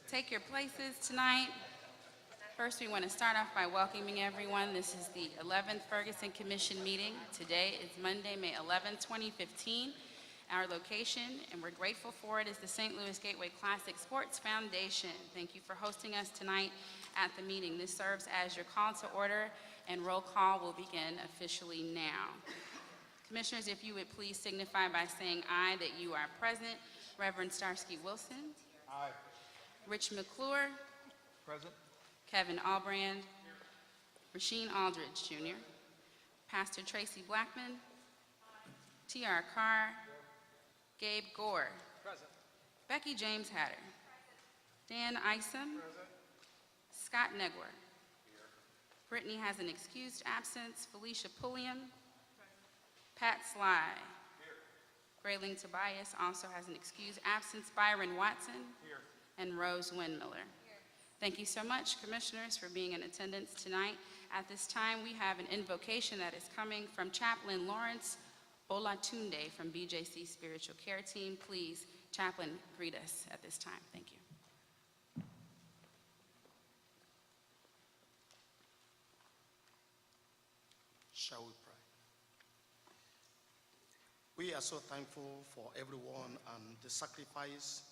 Take your places tonight. First, we want to start off by welcoming everyone. This is the 11th Ferguson Commission meeting. Today is Monday, May 11, 2015. Our location, and we're grateful for it, is the St. Louis Gateway Classic Sports Foundation. Thank you for hosting us tonight at the meeting. This serves as your call to order, and roll call will begin officially now. Commissioners, if you would please signify by saying aye that you are present. Reverend Starsky Wilson. Aye. Rich McClure. Present. Kevin Albrand. Rasheen Aldridge, Jr. Pastor Tracy Blackman. T.R. Carr. Gabe Gore. Present. Becky James Hatter. Dan Isom. Present. Scott Negwer. Brittany has an excused absence. Felicia Pulliam. Pat Sly. Grayling Tobias also has an excused absence. Byron Watson. Here. And Rose Windmiller. Thank you so much, Commissioners, for being in attendance tonight. At this time, we have an invocation that is coming from Chaplain Lawrence Olatunde from BJC Spiritual Care Team. Please, Chaplain, greet us at this time. Thank you. Shall we pray? We are so thankful for everyone and the sacrifice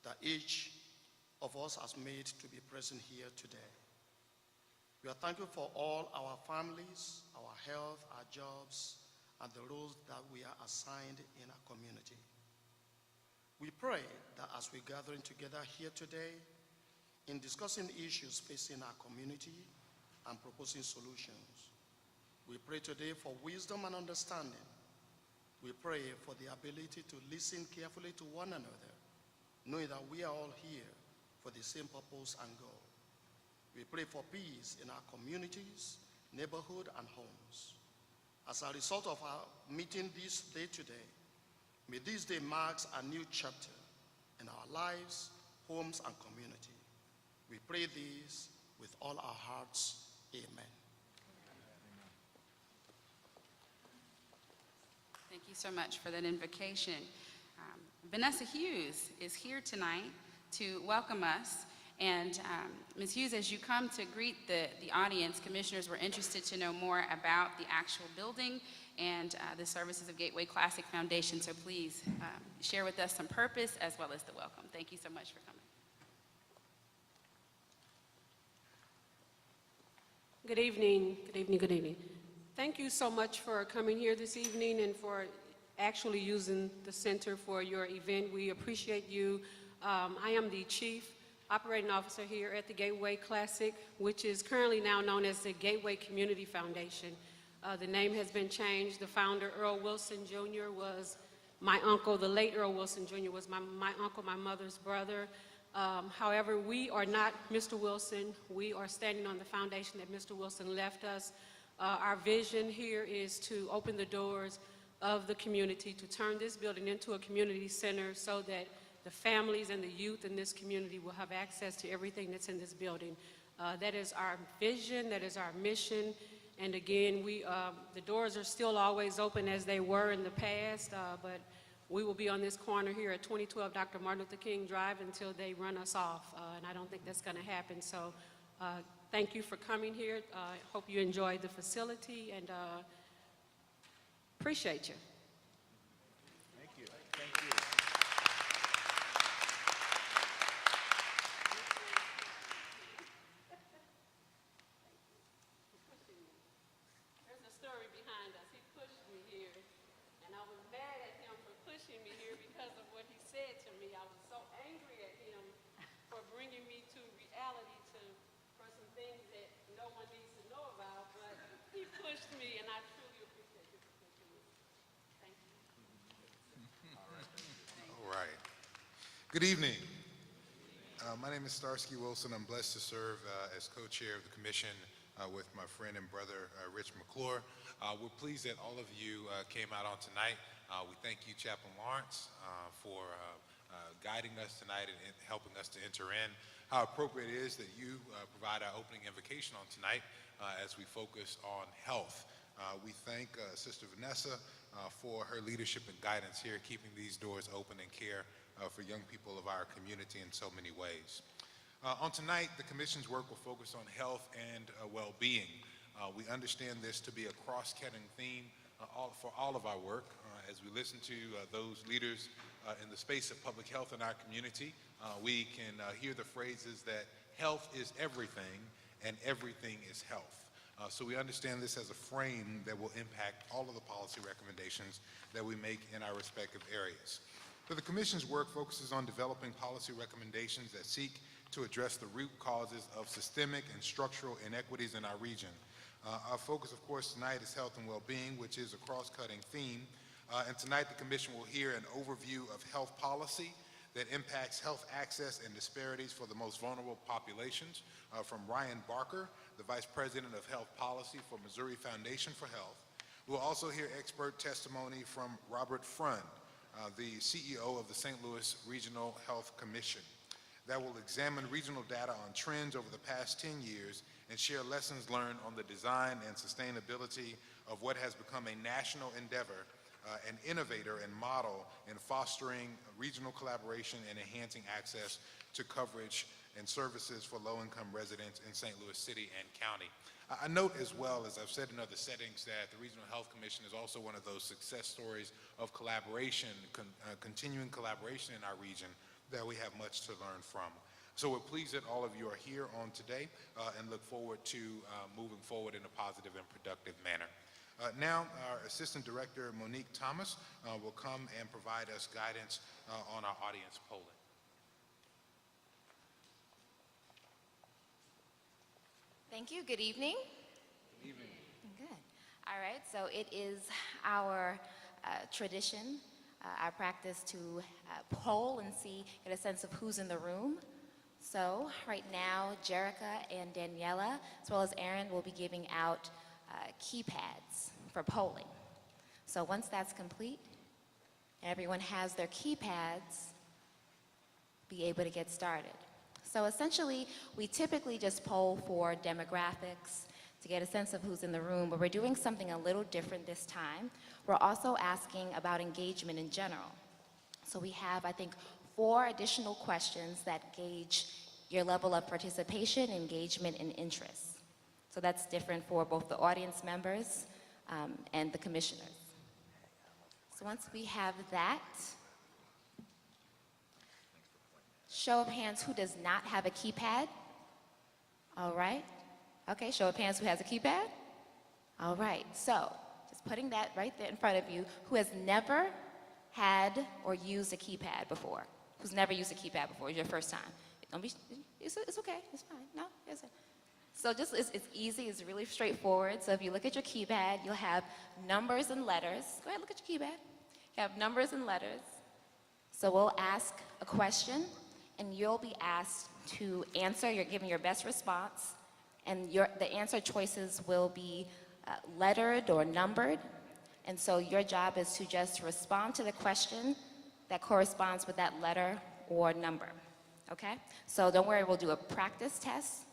that each of us has made to be present here today. We are thankful for all our families, our health, our jobs, and the roles that we are assigned in our community. We pray that as we're gathering together here today, in discussing issues facing our community and proposing solutions, we pray today for wisdom and understanding. We pray for the ability to listen carefully to one another, knowing that we are all here for the same purpose and goal. We pray for peace in our communities, neighborhood, and homes. As a result of our meeting this day today, may this day mark a new chapter in our lives, homes, and community. We pray this with all our hearts. Amen. Thank you so much for that invocation. Vanessa Hughes is here tonight to welcome us. And Ms. Hughes, as you come to greet the audience, commissioners were interested to know more about the actual building and the services of Gateway Classic Foundation. So please share with us some purpose as well as the welcome. Thank you so much for coming. Good evening, good evening, good evening. Thank you so much for coming here this evening and for actually using the center for your event. We appreciate you. I am the Chief Operating Officer here at the Gateway Classic, which is currently now known as the Gateway Community Foundation. The name has been changed. The founder, Earl Wilson Jr., was my uncle. The late Earl Wilson Jr. was my uncle, my mother's brother. However, we are not Mr. Wilson. We are standing on the foundation that Mr. Wilson left us. Our vision here is to open the doors of the community, to turn this building into a community center so that the families and the youth in this community will have access to everything that's in this building. That is our vision, that is our mission. And again, the doors are still always open as they were in the past, but we will be on this corner here at 2012 Dr. Martin Luther King Drive until they run us off, and I don't think that's going to happen. So thank you for coming here. Hope you enjoyed the facility, and appreciate you. Thank you. Thank you. There's a story behind us. He pushed me here, and I was mad at him for pushing me here because of what he said to me. I was so angry at him for bringing me to reality for some things that no one needs to know about, but he pushed me, and I truly appreciate you for pushing me. Thank you. All right. Good evening. My name is Starsky Wilson. I'm blessed to serve as co-chair of the commission with my friend and brother, Rich McClure. We're pleased that all of you came out on tonight. We thank you, Chaplain Lawrence, for guiding us tonight and helping us to enter in. How appropriate it is that you provide our opening invocation on tonight as we focus on health. We thank Sister Vanessa for her leadership and guidance here, keeping these doors open and care for young people of our community in so many ways. On tonight, the Commission's work will focus on health and well-being. We understand this to be a cross-cutting theme for all of our work. As we listen to those leaders in the space of public health in our community, we can hear the phrases that health is everything and everything is health. So we understand this as a frame that will impact all of the policy recommendations that we make in our respective areas. But the Commission's work focuses on developing policy recommendations that seek to address the root causes of systemic and structural inequities in our region. Our focus, of course, tonight is health and well-being, which is a cross-cutting theme. And tonight, the Commission will hear an overview of health policy that impacts health access and disparities for the most vulnerable populations from Ryan Barker, the Vice President of Health Policy for Missouri Foundation for Health. We'll also hear expert testimony from Robert Frund, the CEO of the St. Louis Regional Health Commission, that will examine regional data on trends over the past 10 years and share lessons learned on the design and sustainability of what has become a national endeavor, an innovator and model in fostering regional collaboration and enhancing access to coverage and services for low-income residents in St. Louis City and County. I note as well, as I've said in other settings, that the Regional Health Commission is also one of those success stories of collaboration, continuing collaboration in our region that we have much to learn from. So we're pleased that all of you are here on today and look forward to moving forward in a positive and productive manner. Now, our Assistant Director, Monique Thomas, will come and provide us guidance on our audience polling. Thank you. Good evening. Good evening. Good. All right. So it is our tradition, our practice to poll and get a sense of who's in the room. So right now, Jerica and Daniela, as well as Aaron, will be giving out keypads for polling. So once that's complete, and everyone has their keypads, be able to get started. So essentially, we typically just poll for demographics to get a sense of who's in the room, but we're doing something a little different this time. We're also asking about engagement in general. So we have, I think, 4 additional questions that gauge your level of participation, engagement, and interest. So that's different for both the audience members and the commissioners. So once we have that, show of hands who does not have a keypad. All right. Okay, show of hands who has a keypad. All right, so just putting that right there in front of you, who has never had or used a keypad before? Who's never used a keypad before? It's your first time. Don't be, it's okay, it's fine. No, it's it. So just, it's easy, it's really straightforward. So if you look at your keypad, you'll have numbers and letters. Go ahead, look at your keypad. You have numbers and letters. So we'll ask a question, and you'll be asked to answer. You're giving your best response, and the answer choices will be lettered or numbered. And so your job is to just respond to the question that corresponds with that letter or number, okay? So don't worry, we'll do a practice test.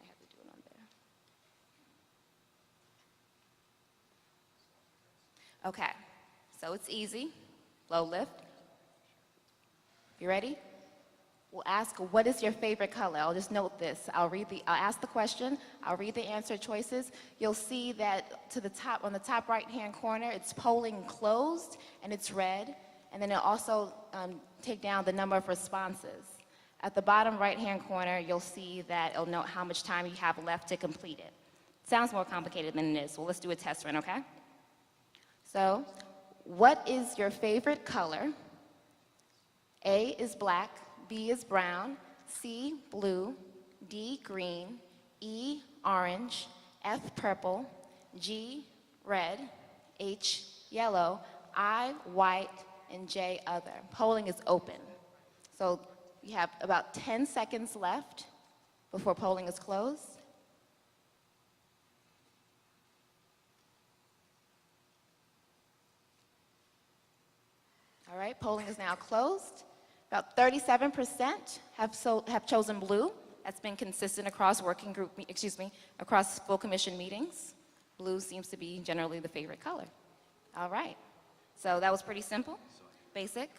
I have to do it on there. Okay, so it's easy, low lift. You ready? We'll ask, what is your favorite color? I'll just note this. I'll ask the question, I'll read the answer choices. You'll see that to the top, on the top right-hand corner, it's polling closed and it's red. And then it'll also take down the number of responses. At the bottom right-hand corner, you'll see that it'll note how much time you have left to complete it. Sounds more complicated than it is, so let's do a test run, okay? So, what is your favorite color? A is black, B is brown, C, blue, D, green, E, orange, F, purple, G, red, H, yellow, I, white, and J, other. Polling is open. So you have about 10 seconds left before polling is closed. All right, polling is now closed. About 37% have chosen blue. That's been consistent across across full commission meetings. Blue seems to be generally the favorite color. All right, so that was pretty simple, basic.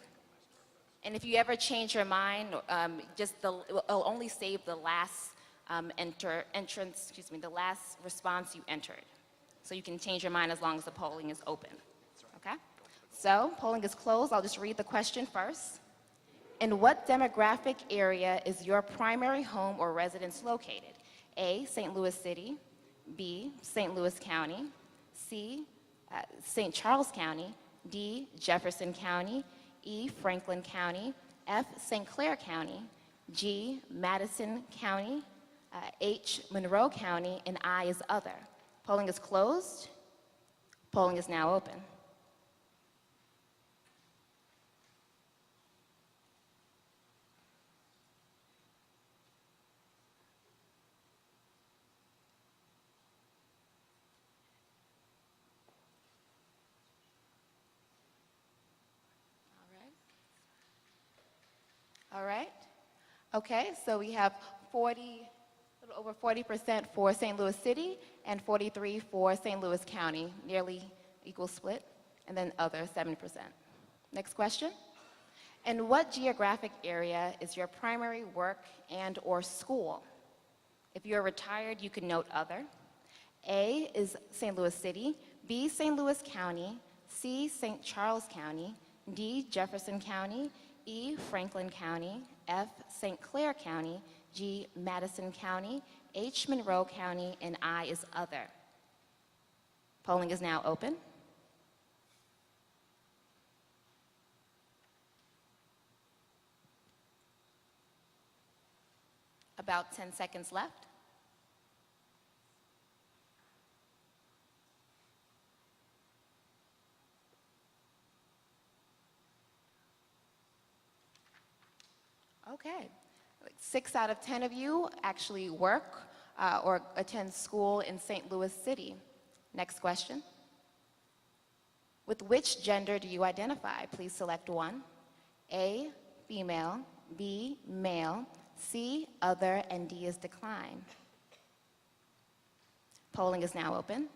And if you ever change your mind, it'll only save the last the last response you entered. So you can change your mind as long as the polling is open. Okay? So polling is closed. I'll just read the question first. In what demographic area is your primary home or residence located? A, St. Louis City, B, St. Louis County, C, St. Charles County, D, Jefferson County, E, Franklin County, F, St. Clair County, G, Madison County, H, Monroe County, and I is other. Polling is closed. Polling is now open. All right. Okay, so we have a little over 40% for St. Louis City and 43% for St. Louis County, nearly equal split, and then other 7%. Next question. In what geographic area is your primary work and/or school? If you're retired, you can note other. A is St. Louis City, B, St. Louis County, C, St. Charles County, D, Jefferson County, E, Franklin County, F, St. Clair County, G, Madison County, H, Monroe County, and I is other. Polling is now open. About 10 seconds left. Okay. 6 out of 10 of you actually work or attend school in St. Louis City. Next question. With which gender do you identify? Please select one. A, female, B, male, C, other, and D is decline. Polling is now open.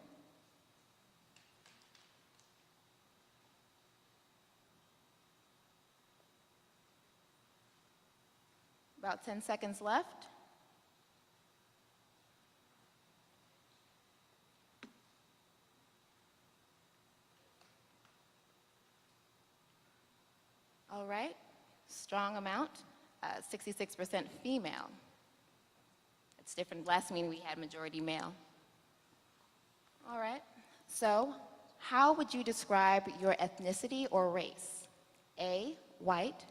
About 10 seconds left. All right, strong amount, 66% female. It's different. Last meeting we had majority male. All right, so how would you describe your ethnicity or race? A, white,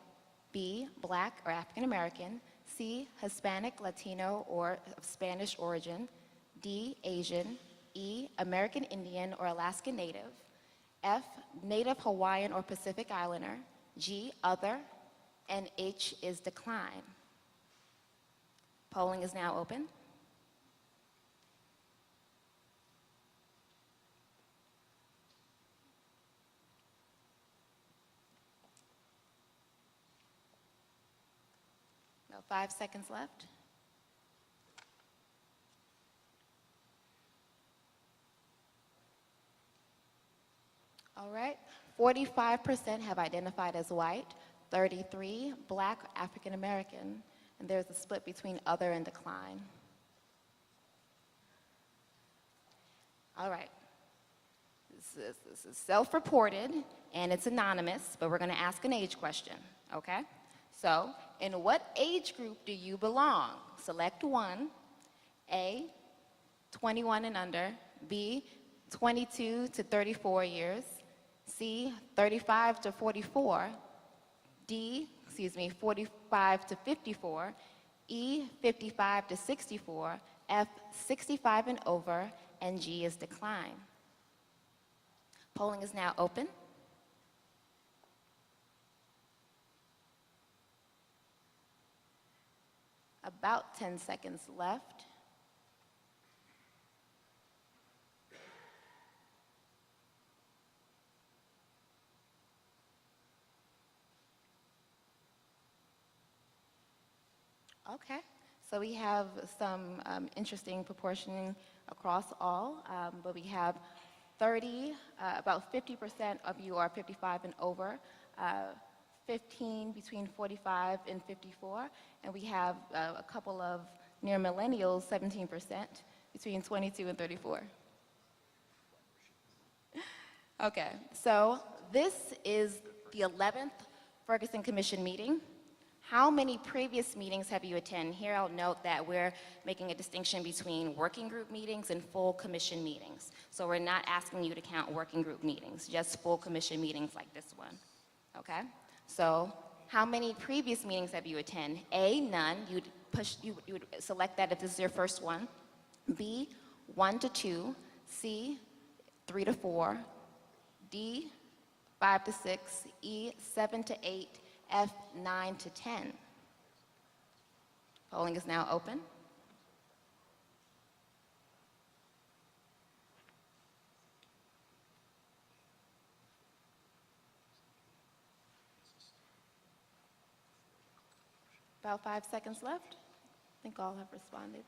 B, black or African American, C, Hispanic, Latino or of Spanish origin, D, Asian, E, American Indian or Alaska Native, F, Native Hawaiian or Pacific Islander, G, other, and H is decline. Polling is now open. About 5 seconds left. All right, 45% have identified as white, 33 black, African American, and there's a split between other and decline. All right, this is self-reported and it's anonymous, but we're going to ask an age question, okay? So, in what age group do you belong? Select one. A, 21 and under, B, 22 to 34 years, C, 35 to 44, D, 45 to 54, E, 55 to 64, F, 65 and over, and G is decline. Polling is now open. About 10 seconds left. Okay, so we have some interesting proportioning across all, but we have about 50% of you are 55 and over, 15 between 45 and 54, and we have a couple of near millennials, 17%, between 22 and 34. Okay, so this is the 11th Ferguson Commission meeting. How many previous meetings have you attended? Here I'll note that we're making a distinction between working group meetings and full commission meetings. So we're not asking you to count working group meetings, just full commission meetings like this one, okay? So how many previous meetings have you attended? A, none. You would select that if this is your first one. B, 1 to 2. C, 3 to 4. D, 5 to 6. E, 7 to 8. F, 9 to 10. Polling is now open. About 5 seconds left. I think all have responded.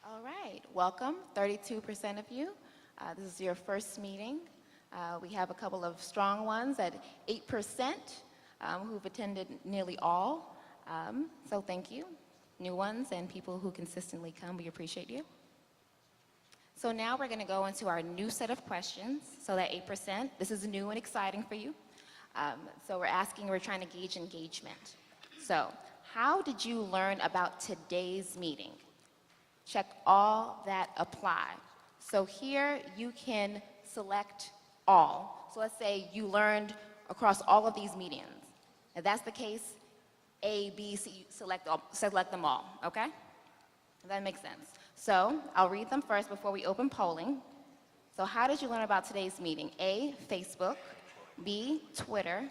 All right, welcome, 32% of you. This is your first meeting. We have a couple of strong ones at 8% who've attended nearly all. So thank you. New ones and people who consistently come, we appreciate you. So now we're going to go into our new set of questions. So that 8%, this is new and exciting for you. So we're trying to gauge engagement. So how did you learn about today's meeting? Check all that apply. So here you can select all. So let's say you learned across all of these meetings. If that's the case, A, B, C, select them all, okay? That makes sense. So I'll read them first before we open polling. So how did you learn about today's meeting? A, Facebook. B, Twitter.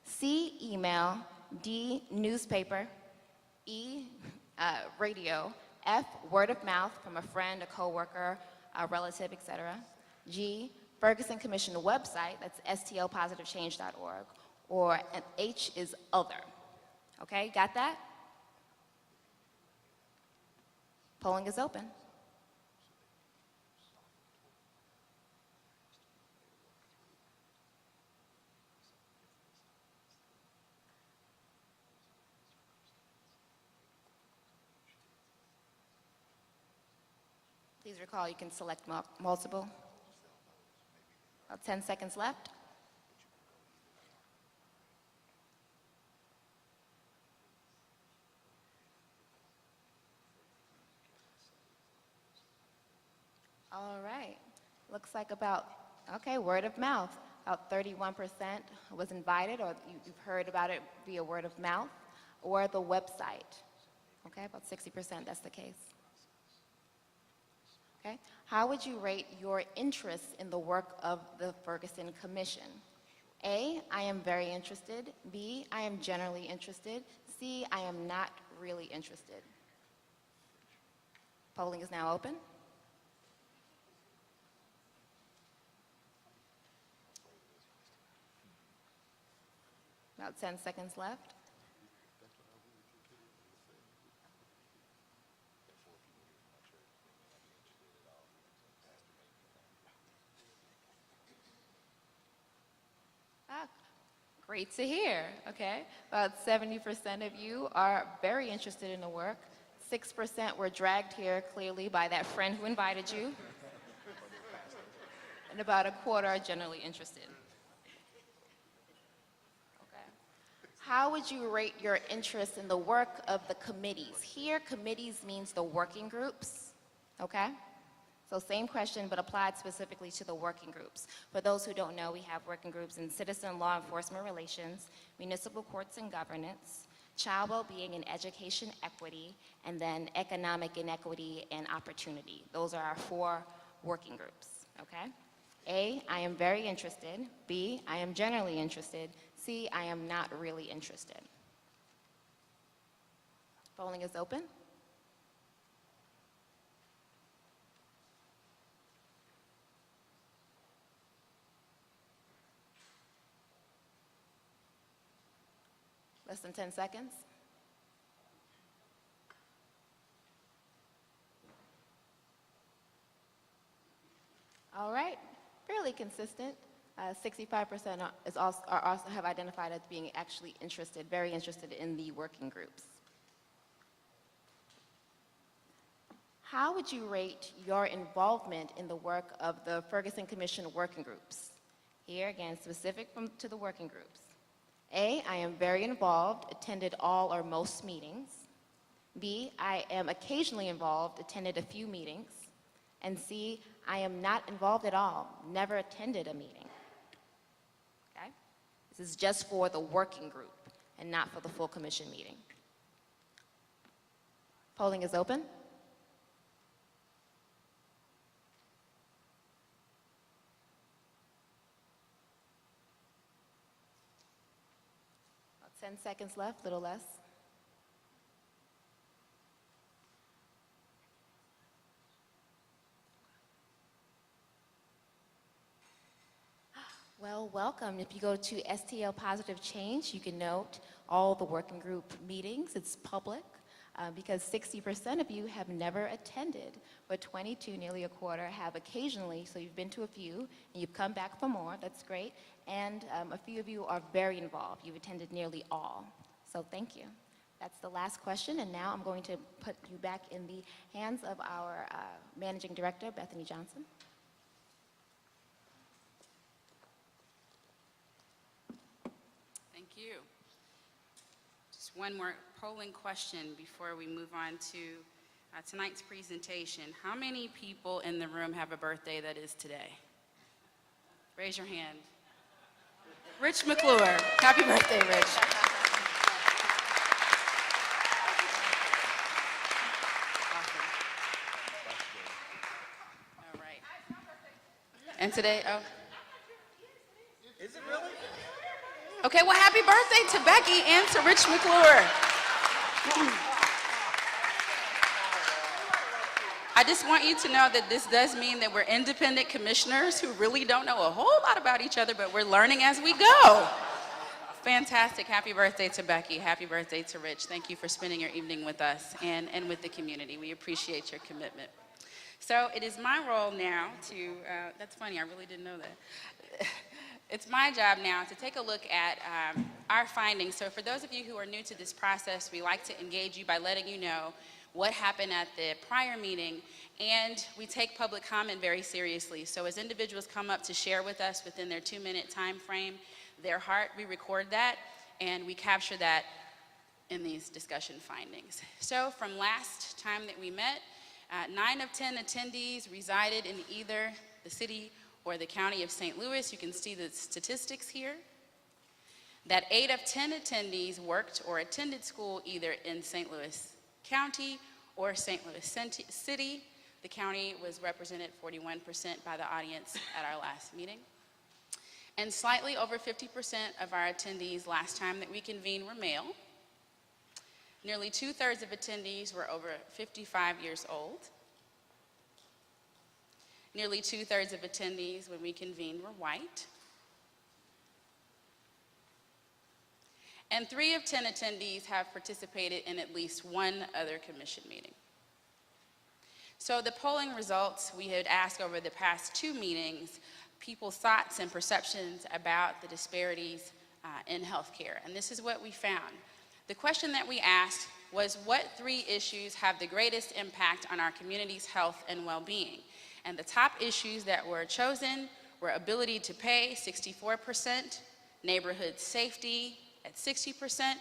C, email. D, newspaper. E, radio. F, word of mouth from a friend, a coworker, a relative, etc. G, Ferguson Commission website, that's stlpositivechange.org. Or an H is other. Okay, got that? Polling is open. Please recall you can select multiple. About 10 seconds left. All right. Looks like word of mouth. About 31% was invited, or you've heard about it via word of mouth, or the website. Okay, about 60%, that's the case. Okay. How would you rate your interest in the work of the Ferguson Commission? A, I am very interested. B, I am generally interested. C, I am not really interested. Polling is now open. About 10 seconds left. Great to hear, okay? About 70% of you are very interested in the work. 6% were dragged here clearly by that friend who invited you. And about a quarter are generally interested. Okay. How would you rate your interest in the work of the committees? Here, committees means the working groups, okay? So same question, but applied specifically to the working groups. For those who don't know, we have working groups in citizen law enforcement relations, municipal courts and governance, child well-being and education equity, and then economic inequity and opportunity. Those are our 4 working groups, okay? A, I am very interested. B, I am generally interested. C, I am not really interested. Polling is open. Less than 10 seconds. All right, fairly consistent. 65% is also, are also have identified as being actually interested, very interested in the working groups. How would you rate your involvement in the work of the Ferguson Commission working groups? Here, again, specific to the working groups. A, I am very involved, attended all or most meetings. B, I am occasionally involved, attended a few meetings. And C, I am not involved at all, never attended a meeting. Okay? This is just for the working group and not for the full commission meeting. Polling is open. About 10 seconds left, a little less. Well, welcome. If you go to STL Positive Change, you can note all the working group meetings. It's public because 60% of you have never attended, but 22, nearly a quarter, have occasionally, so you've been to a few, and you've come back for more. That's great. And a few of you are very involved. You've attended nearly all. So thank you. That's the last question, and now I'm going to put you back in the hands of our Managing Director, Bethany Johnson. Thank you. Just one more polling question before we move on to tonight's presentation. How many people in the room have a birthday that is today? Raise your hand. Rich McClure. Happy birthday, Rich. Awesome. All right. And today, oh. Is it really? Okay, well, happy birthday to Becky and to Rich McClure. I just want you to know that this does mean that we're independent commissioners who really don't know a whole lot about each other, but we're learning as we go. Fantastic. Happy birthday to Becky. Happy birthday to Rich. Thank you for spending your evening with us and with the community. We appreciate your commitment. So it is my role now to, that's funny, I really didn't know that. It's my job now to take a look at our findings. So for those of you who are new to this process, we like to engage you by letting you know what happened at the prior meeting, and we take public comment very seriously. So as individuals come up to share with us within their 2-minute time frame, their heart, we record that, and we capture that in these discussion findings. So from last time that we met, 9 of 10 attendees resided in either the city or the county of St. Louis. You can see the statistics here. That 8 of 10 attendees worked or attended school either in St. Louis County or St. Louis City. The county was represented 41% by the audience at our last meeting. And slightly over 50% of our attendees last time that we convened were male. Nearly 2/3 of attendees were over 55 years old. Nearly 2/3 of attendees when we convened were white. And 3 of 10 attendees have participated in at least one other commission meeting. So the polling results, we had asked over the past 2 meetings, people's thoughts and perceptions about the disparities in healthcare. And this is what we found. The question that we asked was, what 3 issues have the greatest impact on our community's health and well-being? And the top issues that were chosen were ability to pay, 64%, neighborhood safety at 60%,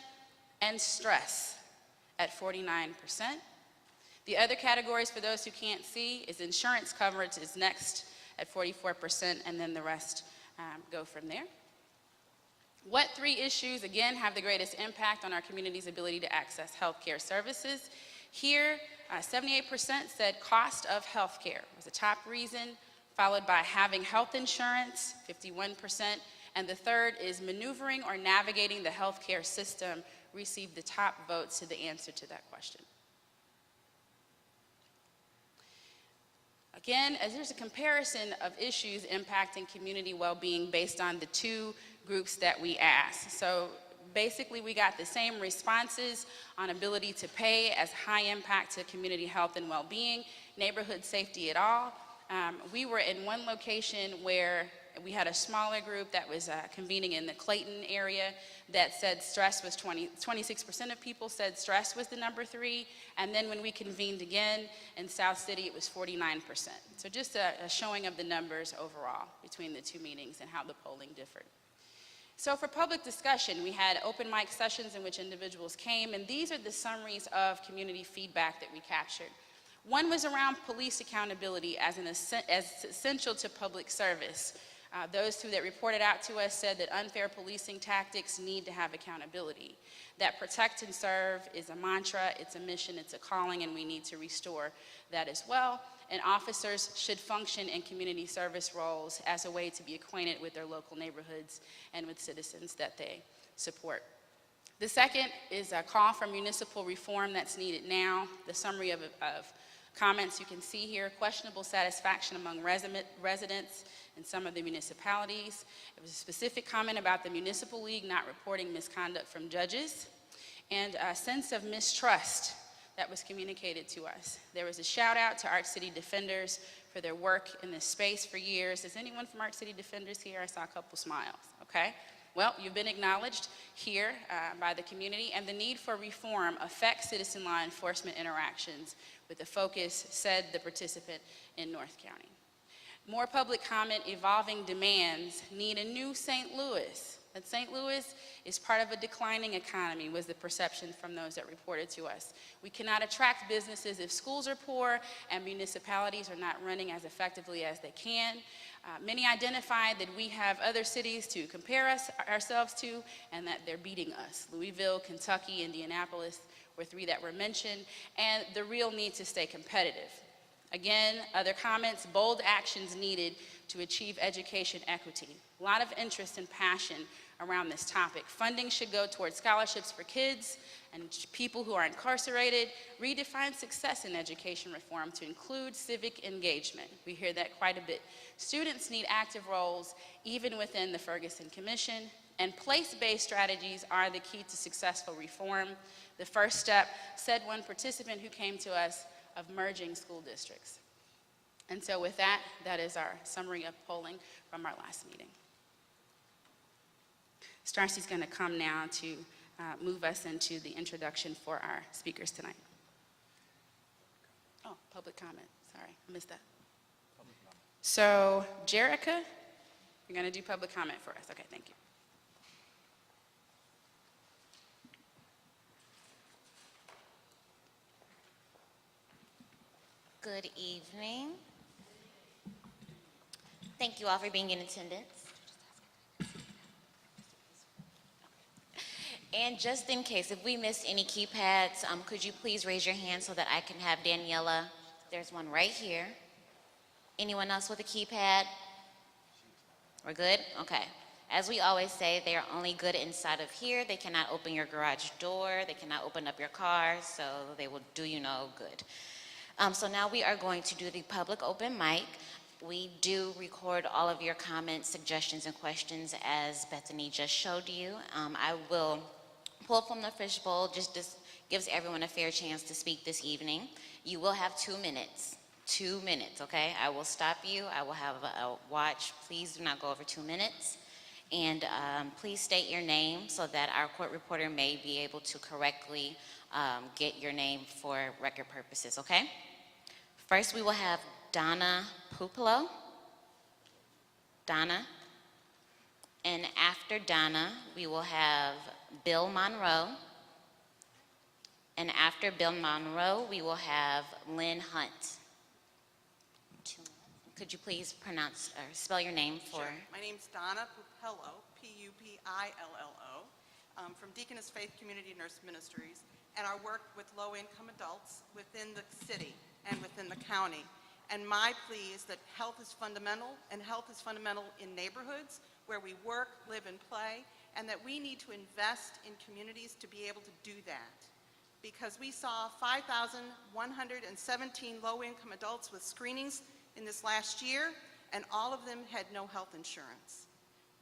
and stress at 49%. The other categories, for those who can't see, is insurance coverage is next at 44%, and then the rest go from there. What 3 issues, again, have the greatest impact on our community's ability to access healthcare services? Here, 78% said cost of healthcare was the top reason, followed by having health insurance, 51%, and the third is maneuvering or navigating the healthcare system received the top votes to the answer to that question. Again, as there's a comparison of issues impacting community well-being based on the 2 groups that we asked. So basically, we got the same responses on ability to pay as high impact to community health and well-being, neighborhood safety at all, We were in one location where we had a smaller group that was convening in the Clayton area that said stress was 26% of people said stress was the number 3. And then when we convened again in South City, it was 49%. So just a showing of the numbers overall between the two meetings and how the polling differed. So for public discussion, we had open mic sessions in which individuals came, and these are the summaries of community feedback that we captured. One was around police accountability as essential to public service. Those two that reported out to us said that unfair policing tactics need to have accountability. That protect and serve is a mantra, it's a mission, it's a calling, and we need to restore that as well. And officers should function in community service roles as a way to be acquainted with their local neighborhoods and with citizens that they support. The second is a call for municipal reform that's needed now. The summary of comments you can see here: questionable satisfaction among residents in some of the municipalities. There was a specific comment about the municipal league not reporting misconduct from judges, and a sense of mistrust that was communicated to us. There was a shout out to Arch City Defenders for their work in this space for years. Is anyone from Arch City Defenders here? I saw a couple smiles, okay? Well, you've been acknowledged here by the community, and the need for reform affects citizen law enforcement interactions with a focus, said the participant in North County. More public comment: evolving demands need a new St. Louis. That St. Louis is part of a declining economy, was the perception from those that reported to us. We cannot attract businesses if schools are poor and municipalities are not running as effectively as they can. Many identified that we have other cities to compare ourselves to and that they're beating us. Louisville, Kentucky, Indianapolis were 3 that were mentioned, and the real need to stay competitive. Again, other comments: bold actions needed to achieve education equity. A lot of interest and passion around this topic. Funding should go towards scholarships for kids and people who are incarcerated. Redefine success in education reform to include civic engagement. We hear that quite a bit. Students need active roles even within the Ferguson Commission, and place-based strategies are the key to successful reform. The first step, said one participant who came to us, of merging school districts. And so with that, that is our summary of polling from our last meeting. Starcy's going to come now to move us into the introduction for our speakers tonight. Oh, public comment. Sorry, I missed that. So, Jerica, you're going to do public comment for us. Okay, thank you. Good evening. Thank you all for being in attendance. And just in case, if we missed any keypads, could you please raise your hand so that I can have Daniela? There's one right here. Anyone else with a keypad? We're good? Okay. As we always say, they are only good inside of here. They cannot open your garage door. They cannot open up your car, so they will do you no good. So now we are going to do the public open mic. We do record all of your comments, suggestions, and questions as Bethany just showed you. I will pull from the fishbowl. Just gives everyone a fair chance to speak this evening. You will have 2 minutes. 2 minutes, okay? I will stop you. I will have a watch. Please do not go over 2 minutes. And please state your name so that our court reporter may be able to correctly get your name for record purposes, okay? First, we will have Donna Pupolo. Donna. And after Donna, we will have Bill Monroe. And after Bill Monroe, we will have Lynn Hunt. Could you please pronounce or spell your name for? Sure. My name's Donna Pupillo, P-U-P-I-L-L-O, from Deaconess Faith Community Nurse Ministries, and I work with low-income adults within the city and within the county. And my plea is that health is fundamental, and health is fundamental in neighborhoods where we work, live, and play, and that we need to invest in communities to be able to do that. Because we saw 5,117 low-income adults with screenings in this last year, and all of them had no health insurance.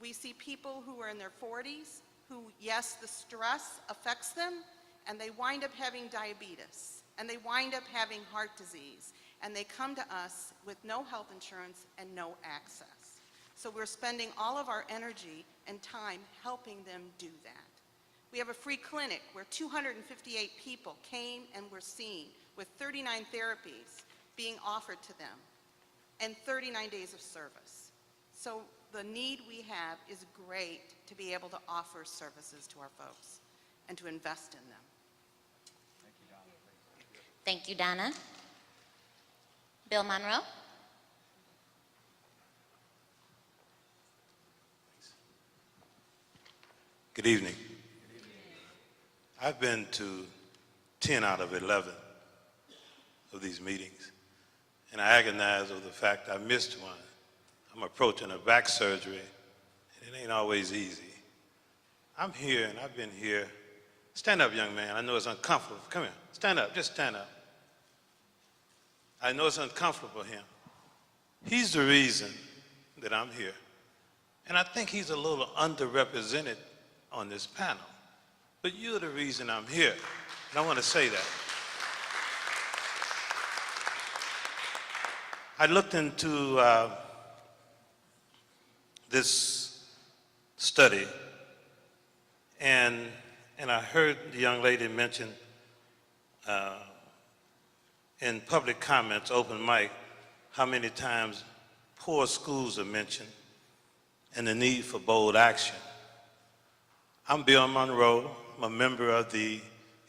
We see people who are in their 40s who, yes, the stress affects them, and they wind up having diabetes, and they wind up having heart disease, and they come to us with no health insurance and no access. So we're spending all of our energy and time helping them do that. We have a free clinic where 258 people came and were seen with 39 therapies being offered to them and 39 days of service. So the need we have is great to be able to offer services to our folks and to invest in them. Thank you, Donna. Bill Monroe. Good evening. I've been to 10 out of 11 of these meetings, and I agonize over the fact I missed one. I'm approaching a back surgery, and it ain't always easy. I'm here, and I've been here. Stand up, young man. I know it's uncomfortable. Come here. Stand up. Just stand up. I know it's uncomfortable for him. He's the reason that I'm here. And I think he's a little underrepresented on this panel. But you're the reason I'm here. And I want to say that. I looked into this study, and I heard the young lady mention in public comments, open mic, how many times poor schools are mentioned and the need for bold action. I'm Bill Monroe. I'm a member of the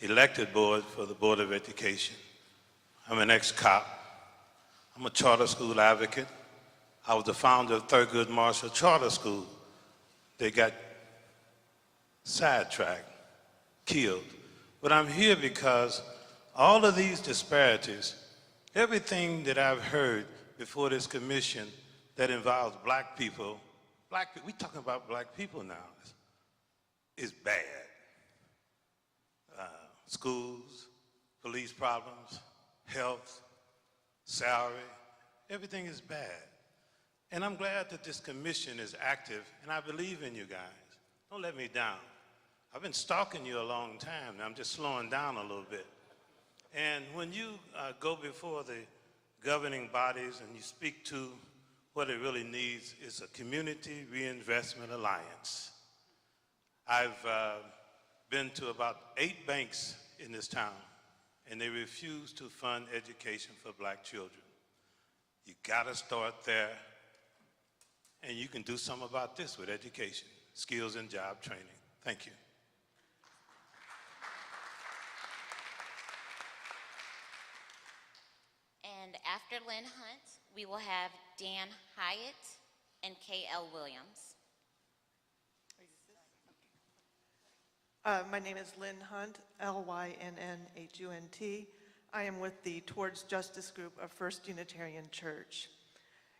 elected board for the Board of Education. I'm an ex-cop. I'm a charter school advocate. I was the founder of Thurgood Marshall Charter School. They got sidetracked, killed. But I'm here because all of these disparities, everything that I've heard before this commission that involves black people, we talking about black people now, is bad. Schools, police problems, health, salary, everything is bad. And I'm glad that this commission is active, and I believe in you guys. Don't let me down. I've been stalking you a long time, and I'm just slowing down a little bit. And when you go before the governing bodies and you speak to what it really needs is a community reinvestment alliance. I've been to about 8 banks in this town, and they refuse to fund education for black children. You gotta start there, and you can do something about this with education, skills and job training. Thank you. And after Lynn Hunt, we will have Dan Hyatt and K.L. Williams. My name is Lynn Hunt, Lynnhunt. I am with the Towards Justice group of First Unitarian Church.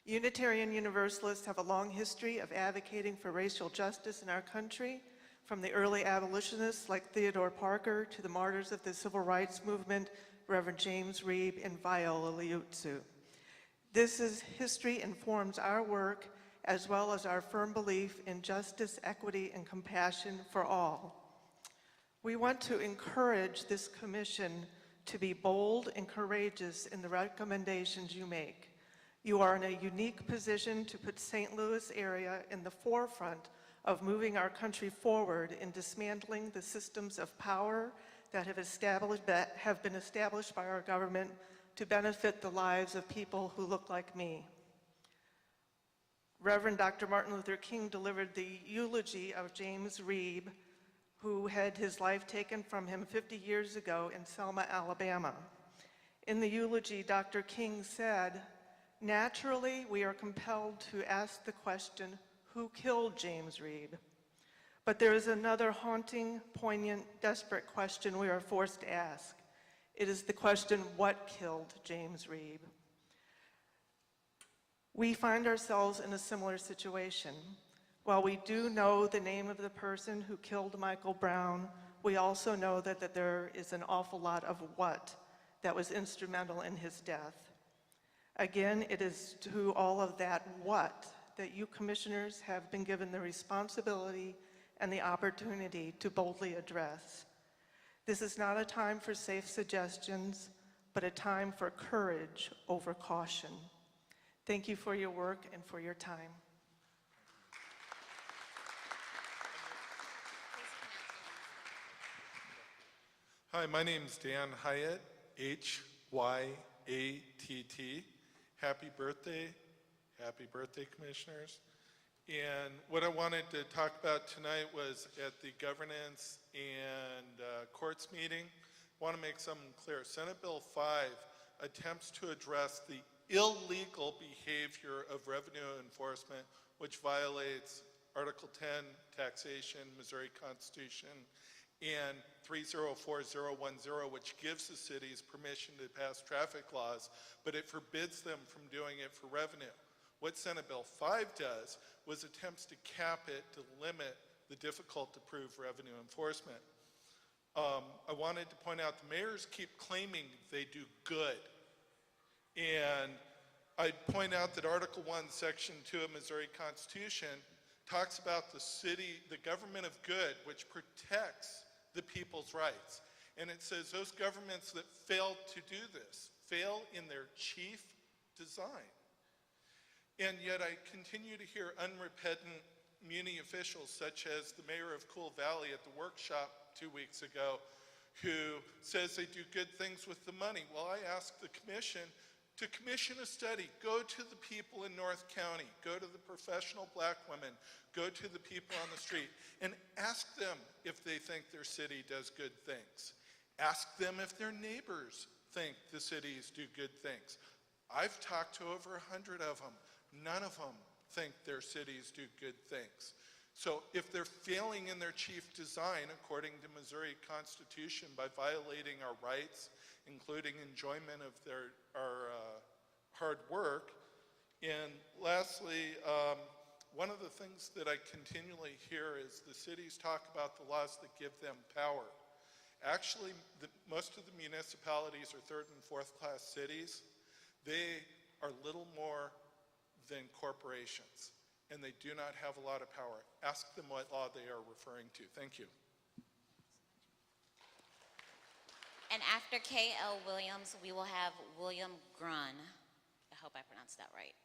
Unitarian Universalists have a long history of advocating for racial justice in our country, from the early abolitionists like Theodore Parker to the martyrs of the Civil Rights Movement, Reverend James Reeb and Viola Liuzzo. This history informs our work as well as our firm belief in justice, equity, and compassion for all. We want to encourage this commission to be bold and courageous in the recommendations you make. You are in a unique position to put St. Louis area in the forefront of moving our country forward in dismantling the systems of power that have been established by our government to benefit the lives of people who look like me. Reverend Dr. Martin Luther King delivered the eulogy of James Reeb, who had his life taken from him 50 years ago in Selma, Alabama. In the eulogy, Dr. King said, "Naturally, we are compelled to ask the question, who killed James Reeb? But there is another haunting, poignant, desperate question we are forced to ask. It is the question, what killed James Reeb?" We find ourselves in a similar situation. While we do know the name of the person who killed Michael Brown, we also know that there is an awful lot of what that was instrumental in his death. Again, it is to all of that what that you commissioners have been given the responsibility and the opportunity to boldly address. This is not a time for safe suggestions. but a time for courage over caution. Thank you for your work and for your time. Hi, my name's Dan Hyatt, Hyatt. Happy birthday, commissioners. And what I wanted to talk about tonight was at the governance and courts meeting, I want to make something clear. Senate Bill 5 attempts to address the illegal behavior of revenue enforcement, which violates Article 10, taxation, Missouri Constitution, and 304010, which gives the cities permission to pass traffic laws, but it forbids them from doing it for revenue. What Senate Bill 5 does was attempts to cap it to limit the difficult to prove revenue enforcement. I wanted to point out the mayors keep claiming they do good. And I'd point out that Article 1, Section 2 of Missouri Constitution talks about the government of good, which protects the people's rights. And it says those governments that fail to do this fail in their chief design. And yet I continue to hear unrepentant muni officials, such as the mayor of Cool Valley at the workshop 2 weeks ago, who says they do good things with the money. Well, I asked the commission to commission a study. Go to the people in North County, go to the professional black women, go to the people on the street, and ask them if they think their city does good things. Ask them if their neighbors think the cities do good things. I've talked to over 100 of them. None of them think their cities do good things. So if they're failing in their chief design, according to Missouri Constitution, by violating our rights, including enjoyment of our hard work. And lastly, one of the things that I continually hear is the cities talk about the laws that give them power. Actually, most of the municipalities are third and fourth class cities. They are little more than corporations, and they do not have a lot of power. Ask them what law they are referring to. Thank you. And after K.L. Williams, we will have William Grun. I hope I pronounced that right.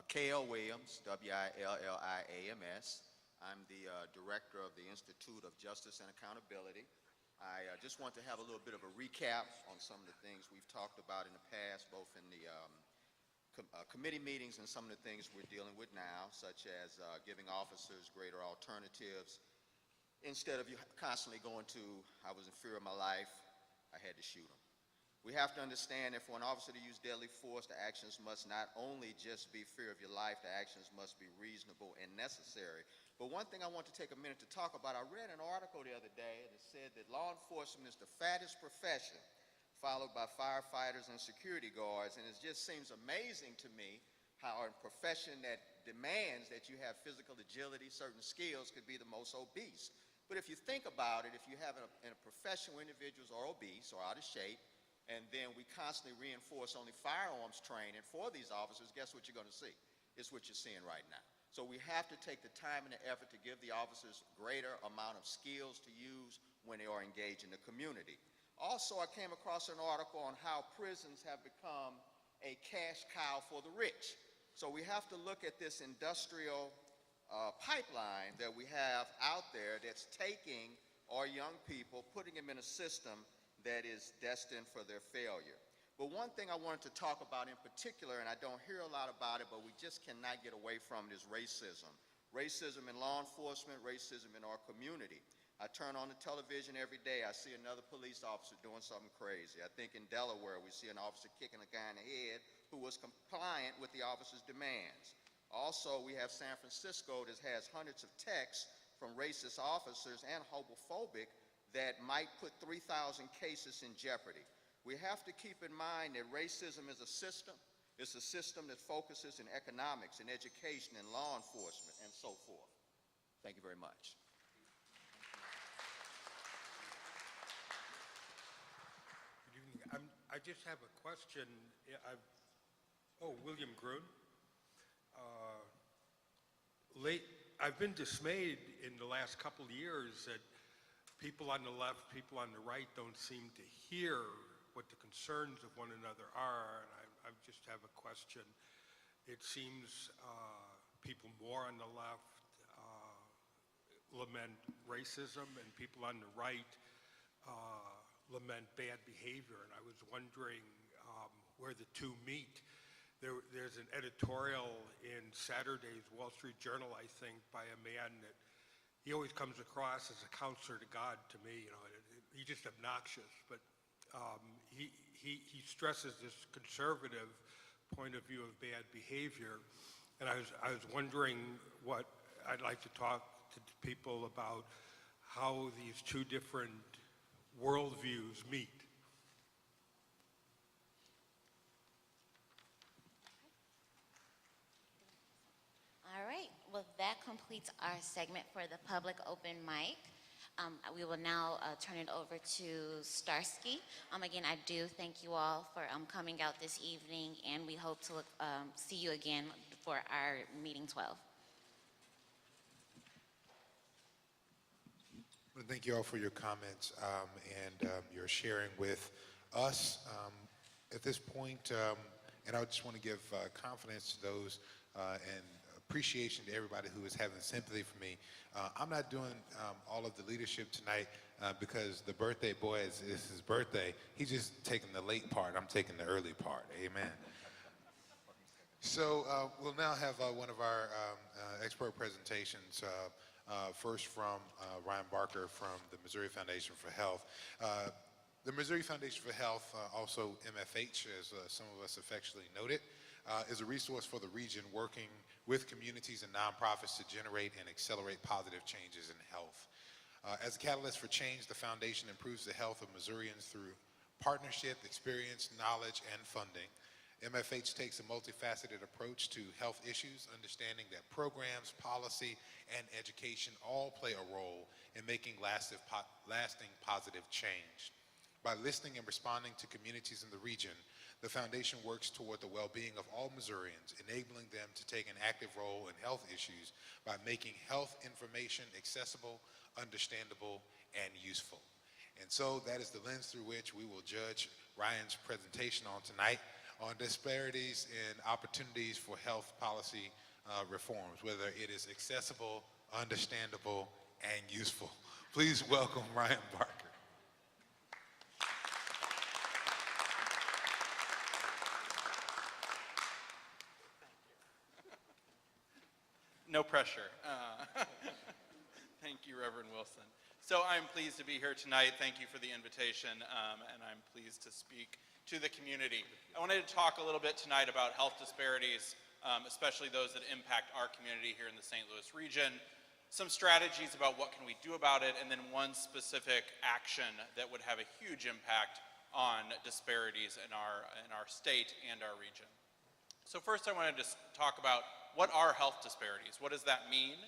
K.L. Williams, W-I-L-L-I-A-M-S. I'm the director of the Institute of Justice and Accountability. I just want to have a little bit of a recap on some of the things we've talked about in the past, both in the committee meetings and some of the things we're dealing with now, such as giving officers greater alternatives. Instead of you constantly going to, I was in fear of my life, I had to shoot them. We have to understand that for an officer to use deadly force, the actions must not only just be fear of your life, the actions must be reasonable and necessary. But one thing I want to take a minute to talk about, I read an article the other day that said that law enforcement is the fattest profession, followed by firefighters and security guards, and it just seems amazing to me how a profession that demands that you have physical agility, certain skills, could be the most obese. But if you think about it, if you have in a profession where individuals are obese or out of shape, and then we constantly reinforce only firearms training for these officers, guess what you're going to see? It's what you're seeing right now. So we have to take the time and the effort to give the officers greater amount of skills to use when they are engaged in the community. Also, I came across an article on how prisons have become a cash cow for the rich. So we have to look at this industrial pipeline that we have out there that's taking our young people, putting them in a system that is destined for their failure. But one thing I wanted to talk about in particular, and I don't hear a lot about it, but we just cannot get away from it, is racism. Racism in law enforcement, racism in our community. I turn on the television every day, I see another police officer doing something crazy. I think in Delaware, we see an officer kicking a guy in the head who was compliant with the officer's demands. Also, we have San Francisco that has hundreds of texts from racist officers and homophobic that might put 3,000 cases in jeopardy. We have to keep in mind that racism is a system. It's a system that focuses in economics, in education, in law enforcement, and so forth. Thank you very much. Good evening. I just have a question. William Grun. I've been dismayed in the last couple of years that people on the left, people on the right don't seem to hear what the concerns of one another are. And I just have a question. It seems people more on the left lament racism, and people on the right lament bad behavior. And I was wondering where the two meet. There's an editorial in Saturday's Wall Street Journal, I think, by a man that he always comes across as a counselor to God to me. You know, he's just obnoxious, but he stresses this conservative point of view of bad behavior. And I was wondering what I'd like to talk to people about how these two different worldviews meet. All right, well, that completes our segment for the public open mic. We will now turn it over to Starsky. Again, I do thank you all for coming out this evening, and we hope to see you again for our meeting 12. Well, thank you all for your comments and your sharing with us. At this point, and I just want to give confidence to those and appreciation to everybody who is having sympathy for me. I'm not doing all of the leadership tonight because the birthday boy is his birthday. He's just taking the late part. I'm taking the early part. Amen. So we'll now have one of our expert presentations, first from Ryan Barker from the Missouri Foundation for Health. The Missouri Foundation for Health, also MFH, as some of us affectionately noted, is a resource for the region working with communities and nonprofits to generate and accelerate positive changes in health. As a catalyst for change, the foundation improves the health of Missourians through partnership, experience, knowledge, and funding. MFH takes a multifaceted approach to health issues, understanding that programs, policy, and education all play a role in making lasting positive change. By listening and responding to communities in the region, the foundation works toward the well-being of all Missourians, enabling them to take an active role in health issues by making health information accessible, understandable, and useful. And so that is the lens through which we will judge Ryan's presentation on tonight on disparities and opportunities for health policy reforms, whether it is accessible, understandable, and useful. Please welcome Ryan Barker. No pressure. Thank you, Reverend Wilson. So I'm pleased to be here tonight. Thank you for the invitation, and I'm pleased to speak to the community. I wanted to talk a little bit tonight about health disparities, especially those that impact our community here in the St. Louis region, some strategies about what can we do about it, and then one specific action that would have a huge impact on disparities in our state and our region. So first I wanted to talk about what are health disparities? What does that mean?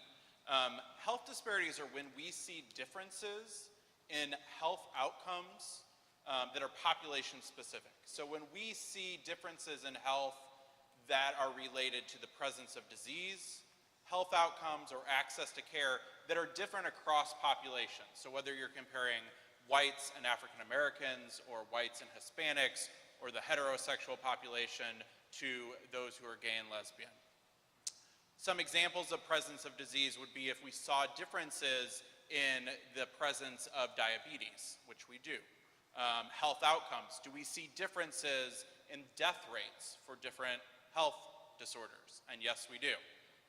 Health disparities are when we see differences in health outcomes that are population specific. So when we see differences in health that are related to the presence of disease, health outcomes, or access to care that are different across populations. So whether you're comparing whites and African Americans, or whites and Hispanics, or the heterosexual population to those who are gay and lesbian. Some examples of presence of disease would be if we saw differences in the presence of diabetes, which we do. Health outcomes, do we see differences in death rates for different health disorders? And yes, we do.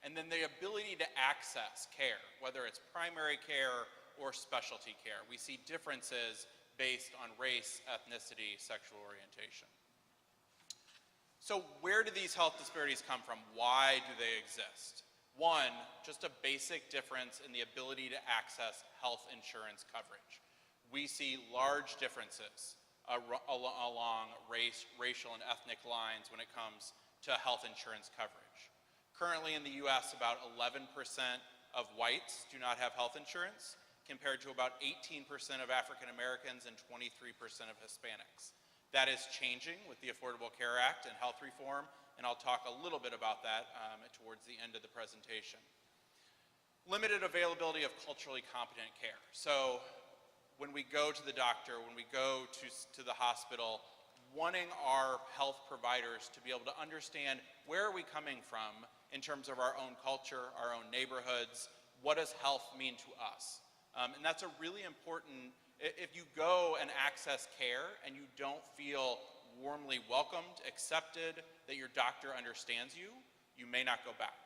And then the ability to access care, whether it's primary care or specialty care. We see differences based on race, ethnicity, sexual orientation. So where do these health disparities come from? Why do they exist? One, just a basic difference in the ability to access health insurance coverage. We see large differences along racial and ethnic lines when it comes to health insurance coverage. Currently in the US, about 11% of whites do not have health insurance, compared to about 18% of African Americans and 23% of Hispanics. That is changing with the Affordable Care Act and health reform, and I'll talk a little bit about that towards the end of the presentation. Limited availability of culturally competent care. So when we go to the doctor, when we go to the hospital, wanting our health providers to be able to understand where are we coming from in terms of our own culture, our own neighborhoods, what does health mean to us? And that's a really important, if you go and access care and you don't feel warmly welcomed, accepted, that your doctor understands you, you may not go back.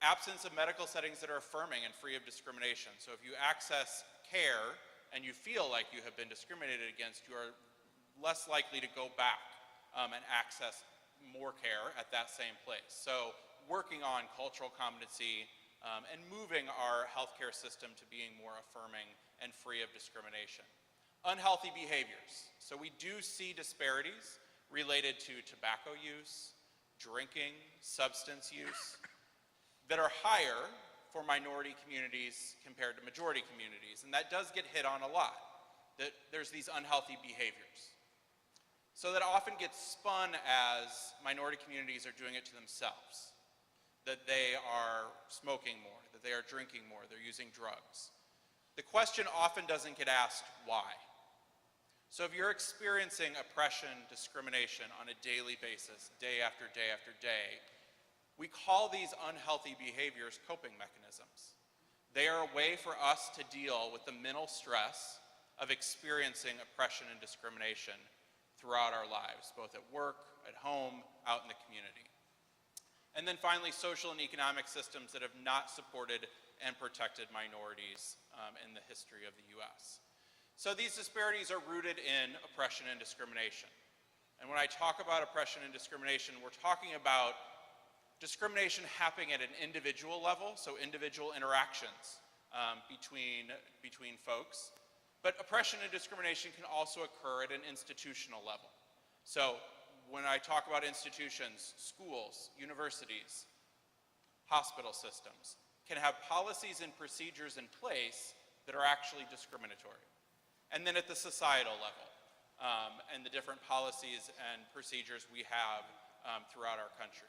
Absence of medical settings that are affirming and free of discrimination. So if you access care and you feel like you have been discriminated against, you are less likely to go back and access more care at that same place. So working on cultural competency and moving our healthcare system to being more affirming and free of discrimination. Unhealthy behaviors. So we do see disparities related to tobacco use, drinking, substance use, that are higher for minority communities compared to majority communities. And that does get hit on a lot, that there's these unhealthy behaviors. So that often gets spun as minority communities are doing it to themselves, that they are smoking more, that they are drinking more, they're using drugs. The question often doesn't get asked why. So if you're experiencing oppression, discrimination on a daily basis, day after day after day, we call these unhealthy behaviors coping mechanisms. They are a way for us to deal with the mental stress of experiencing oppression and discrimination throughout our lives, both at work, at home, out in the community. And then finally, social and economic systems that have not supported and protected minorities in the history of the US. So these disparities are rooted in oppression and discrimination. And when I talk about oppression and discrimination, we're talking about discrimination happening at an individual level, so individual interactions between folks. But oppression and discrimination can also occur at an institutional level. So when I talk about institutions, schools, universities, hospital systems, can have policies and procedures in place that are actually discriminatory. And then at the societal level, and the different policies and procedures we have throughout our country.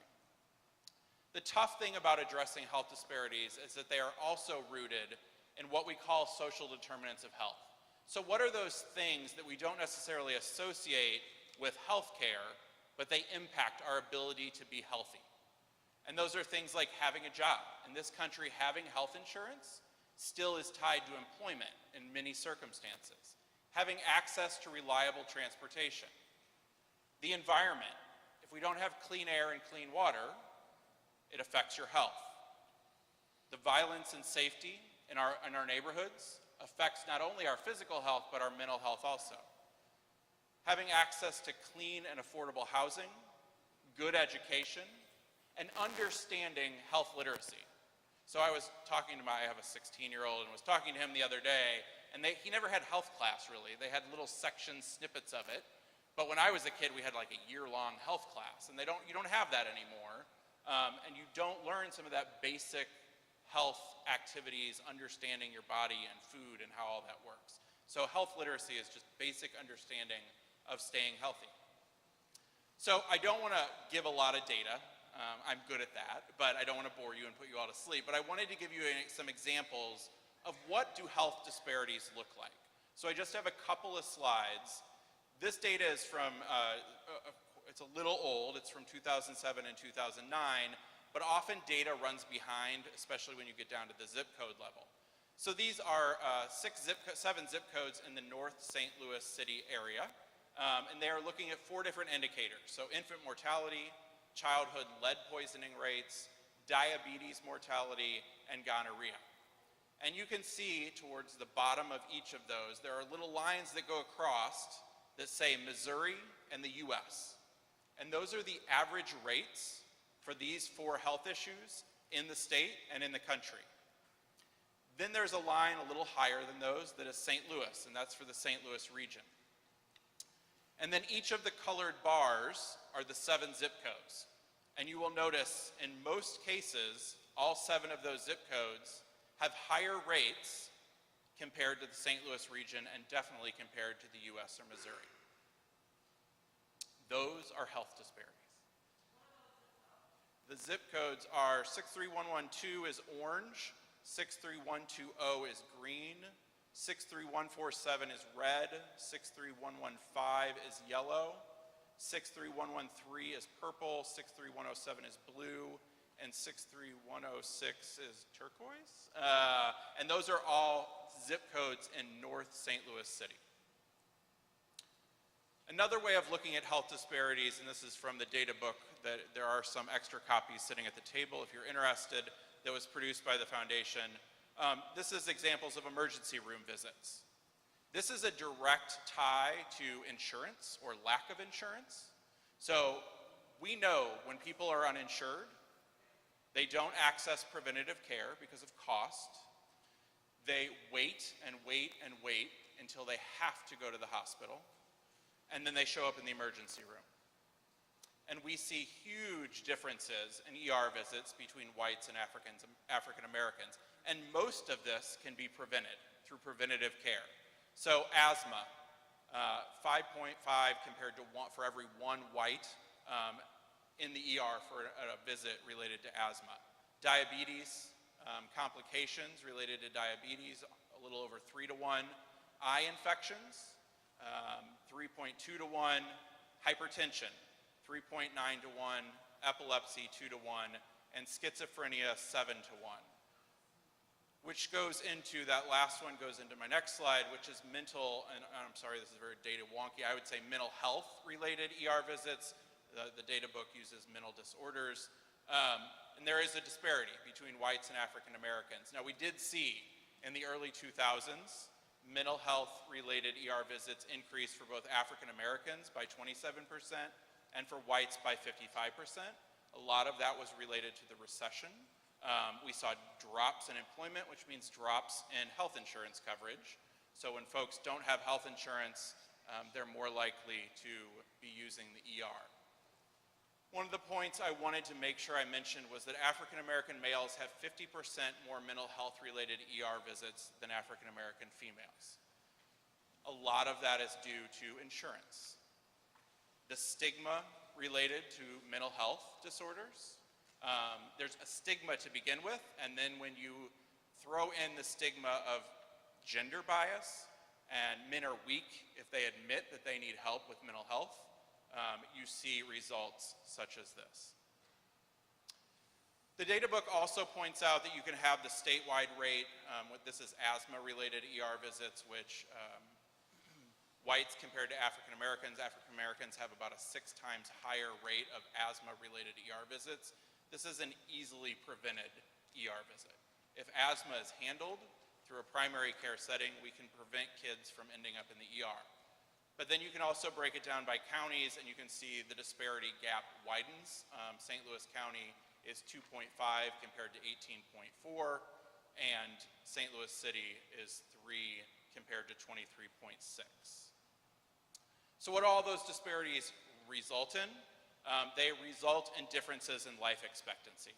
The tough thing about addressing health disparities is that they are also rooted in what we call social determinants of health. So what are those things that we don't necessarily associate with healthcare, but they impact our ability to be healthy? And those are things like having a job. In this country, having health insurance still is tied to employment in many circumstances. Having access to reliable transportation. The environment. If we don't have clean air and clean water, it affects your health. The violence and safety in our neighborhoods affects not only our physical health, but our mental health also. Having access to clean and affordable housing, good education, and understanding health literacy. So I was talking to I have a 16-year-old, and was talking to him the other day, and he never had health class, really. They had little section snippets of it. But when I was a kid, we had like a year-long health class, and you don't have that anymore. And you don't learn some of that basic health activities, understanding your body and food and how all that works. So health literacy is just basic understanding of staying healthy. So I don't want to give a lot of data. I'm good at that, but I don't want to bore you and put you all to sleep. But I wanted to give you some examples of what do health disparities look like. So I just have a couple of slides. This data is from it's a little old, it's from 2007 and 2009, but often data runs behind, especially when you get down to the zip code level. So these are 7 zip codes in the North St. Louis City area, and they are looking at 4 different indicators. So infant mortality, childhood lead poisoning rates, diabetes mortality, and gonorrhea. And you can see towards the bottom of each of those, there are little lines that go across that say Missouri and the US. And those are the average rates for these 4 health issues in the state and in the country. Then there's a line a little higher than those that is St. Louis, and that's for the St. Louis region. And then each of the colored bars are the 7 zip codes. And you will notice in most cases, all 7 of those zip codes have higher rates compared to the St. Louis region and definitely compared to the US or Missouri. Those are health disparities. The zip codes are 63112 is orange, 63120 is green, 63147 is red, 63115 is yellow, 63113 is purple, 63107 is blue, and 63106 is turquoise. And those are all zip codes in North St. Louis City. Another way of looking at health disparities, and this is from the data book, that there are some extra copies sitting at the table if you're interested, that was produced by the foundation. This is examples of emergency room visits. This is a direct tie to insurance or lack of insurance. So we know when people are uninsured, they don't access preventative care because of cost. They wait and wait and wait until they have to go to the hospital, and then they show up in the emergency room. And we see huge differences in ER visits between whites and African Americans. And most of this can be prevented through preventative care. So asthma, 5.5 compared to for every one white in the ER for a visit related to asthma. Diabetes, complications related to diabetes, a little over 3 to 1. Eye infections, 3.2 to 1. Hypertension, 3.9 to 1. Epilepsy, 2 to 1. And schizophrenia, 7 to 1. Which goes into, that last one goes into my next slide, which is mental, and I'm sorry, this is very data wonky, I would say mental health related ER visits. The data book uses mental disorders. And there is a disparity between whites and African Americans. Now we did see in the early 2000s, mental health related ER visits increased for both African Americans by 27% and for whites by 55%. A lot of that was related to the recession. We saw drops in employment, which means drops in health insurance coverage. So when folks don't have health insurance, they're more likely to be using the ER. One of the points I wanted to make sure I mentioned was that African American males have 50% more mental health related ER visits than African American females. A lot of that is due to insurance. The stigma related to mental health disorders. There's a stigma to begin with, and then when you throw in the stigma of gender bias, and men are weak if they admit that they need help with mental health, you see results such as this. The data book also points out that you can have the statewide rate, this is asthma-related ER visits, which whites compared to African Americans have about a 6 times higher rate of asthma-related ER visits. This is an easily prevented ER visit. If asthma is handled through a primary care setting, we can prevent kids from ending up in the ER. But then you can also break it down by counties, and you can see the disparity gap widens. St. Louis County is 2.5 compared to 18.4, and St. Louis City is 3 compared to 23.6. So what all those disparities result in? They result in differences in life expectancy.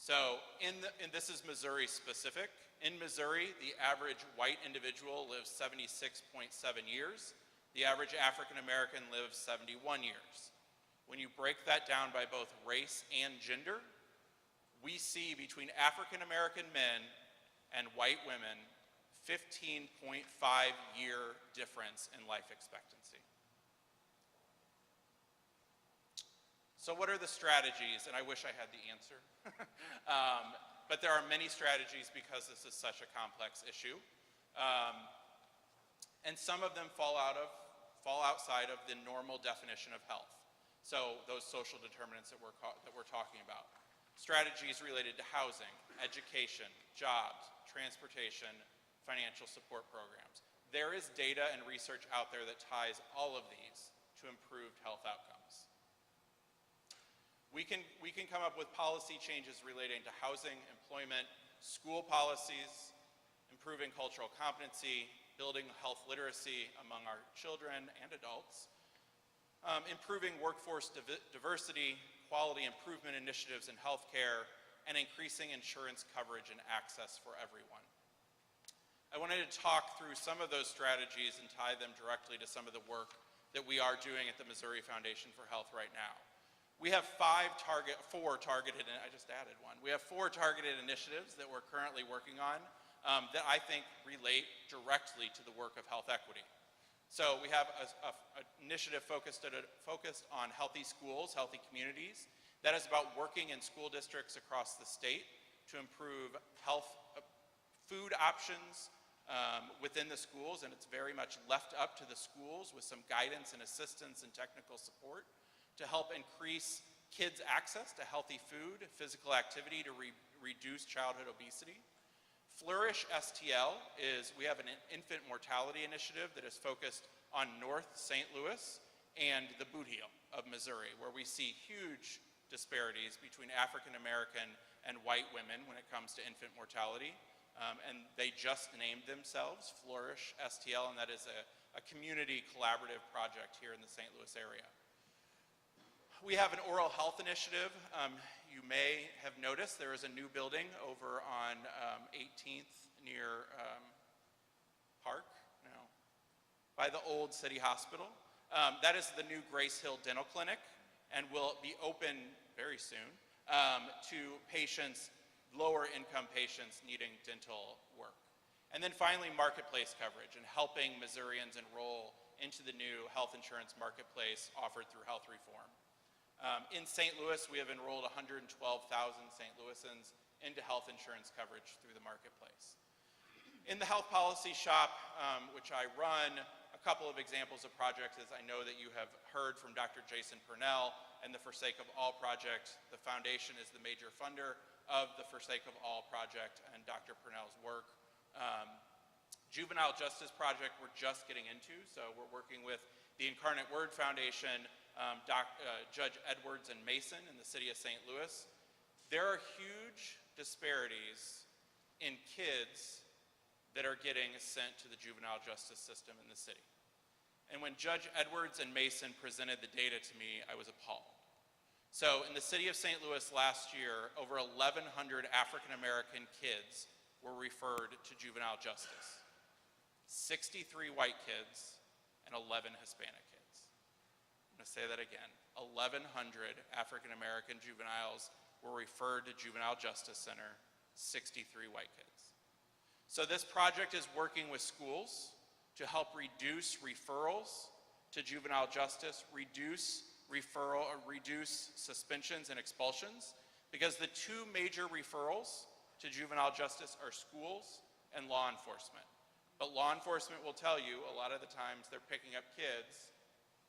So this is Missouri specific. In Missouri, the average white individual lives 76.7 years. The average African American lives 71 years. When you break that down by both race and gender, we see between African American men and white women 15.5-year difference in life expectancy. So what are the strategies? And I wish I had the answer. But there are many strategies because this is such a complex issue. And some of them fall outside of the normal definition of health. So those social determinants that we're talking about. Strategies related to housing, education, jobs, transportation, financial support programs. There is data and research out there that ties all of these to improved health outcomes. We can come up with policy changes relating to housing, employment, school policies, improving cultural competency, building health literacy among our children and adults, improving workforce diversity, quality improvement initiatives in healthcare, and increasing insurance coverage and access for everyone. I wanted to talk through some of those strategies and tie them directly to some of the work that we are doing at the Missouri Foundation for Health right now. We have four targeted, and I just added one. We have 4 targeted initiatives that we're currently working on that I think relate directly to the work of health equity. So we have an initiative focused on healthy schools, healthy communities. That is about working in school districts across the state to improve food options within the schools, and it's very much left up to the schools with some guidance and assistance and technical support to help increase kids' access to healthy food, physical activity to reduce childhood obesity. Flourish STL we have an infant mortality initiative that is focused on North St. Louis and the Boot Heel of Missouri, where we see huge disparities between African American and white women when it comes to infant mortality. And they just named themselves Flourish STL, and that is a community collaborative project here in the St. Louis area. We have an oral health initiative. You may have noticed there is a new building over on 18th near by the old city hospital. That is the new Grace Hill Dental Clinic and will be open very soon to patients, lower income patients needing dental work. And then finally, marketplace coverage and helping Missourians enroll into the new health insurance marketplace offered through health reform. In St. Louis, we have enrolled 112,000 St. Louisans into health insurance coverage through the marketplace. In the health policy shop, which I run, a couple of examples of projects is I know that you have heard from Dr. Jason Purnell and the Forsake of All project. The foundation is the major funder of the Forsake of All project and Dr. Purnell's work. Juvenile Justice Project we're just getting into, so we're working with the Incarnate Word Foundation, Judge Edwards and Mason in the city of St. Louis. There are huge disparities in kids that are getting sent to the juvenile justice system in the city. And when Judge Edwards and Mason presented the data to me, I was appalled. So in the city of St. Louis last year, over 1,100 African American kids were referred to juvenile justice. 63 white kids and 11 Hispanic kids. I'm gonna say that again. 1,100 African American juveniles were referred to Juvenile Justice Center, 63 white kids. So this project is working with schools to help reduce referrals to juvenile justice, reduce suspensions and expulsions, because the 2 major referrals to juvenile justice are schools and law enforcement. But law enforcement will tell you a lot of the times they're picking up kids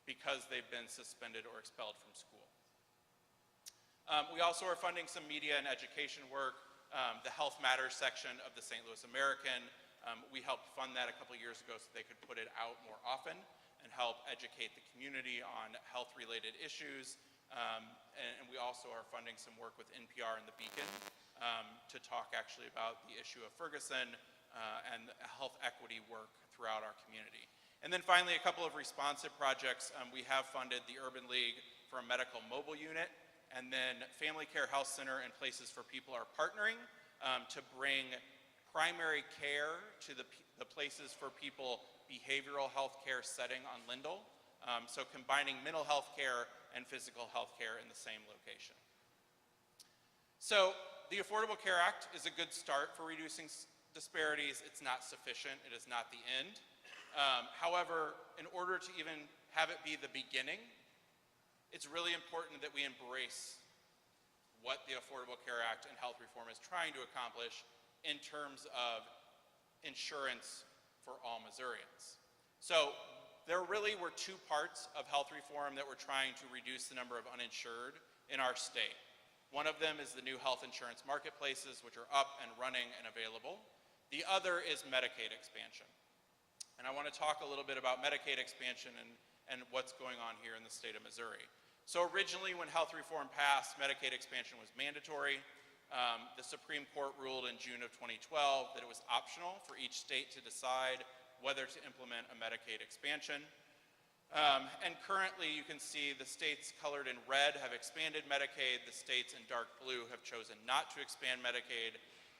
because they've been suspended or expelled from school. We also are funding some media and education work. The Health Matters section of the St. Louis American, we helped fund that a couple years ago so they could put it out more often and help educate the community on health-related issues. And we also are funding some work with NPR and the Beacon to talk actually about the issue of Ferguson and health equity work throughout our community. And then finally, a couple of responsive projects. We have funded the Urban League for a medical mobile unit, and then Family Care Health Center and Places for People are partnering to bring primary care to the Places for People behavioral health care setting on Lindell. So combining mental health care and physical health care in the same location. So the Affordable Care Act is a good start for reducing disparities. It's not sufficient. It is not the end. However, in order to even have it be the beginning, it's really important that we embrace what the Affordable Care Act and health reform is trying to accomplish in terms of insurance for all Missourians. So there really were 2 parts of health reform that we're trying to reduce the number of uninsured in our state. One of them is the new health insurance marketplaces, which are up and running and available. The other is Medicaid expansion. And I want to talk a little bit about Medicaid expansion and what's going on here in the state of Missouri. So originally, when health reform passed, Medicaid expansion was mandatory. The Supreme Court ruled in June of 2012 that it was optional for each state to decide whether to implement a Medicaid expansion. And currently, you can see the states colored in red have expanded Medicaid. The states in dark blue have chosen not to expand Medicaid.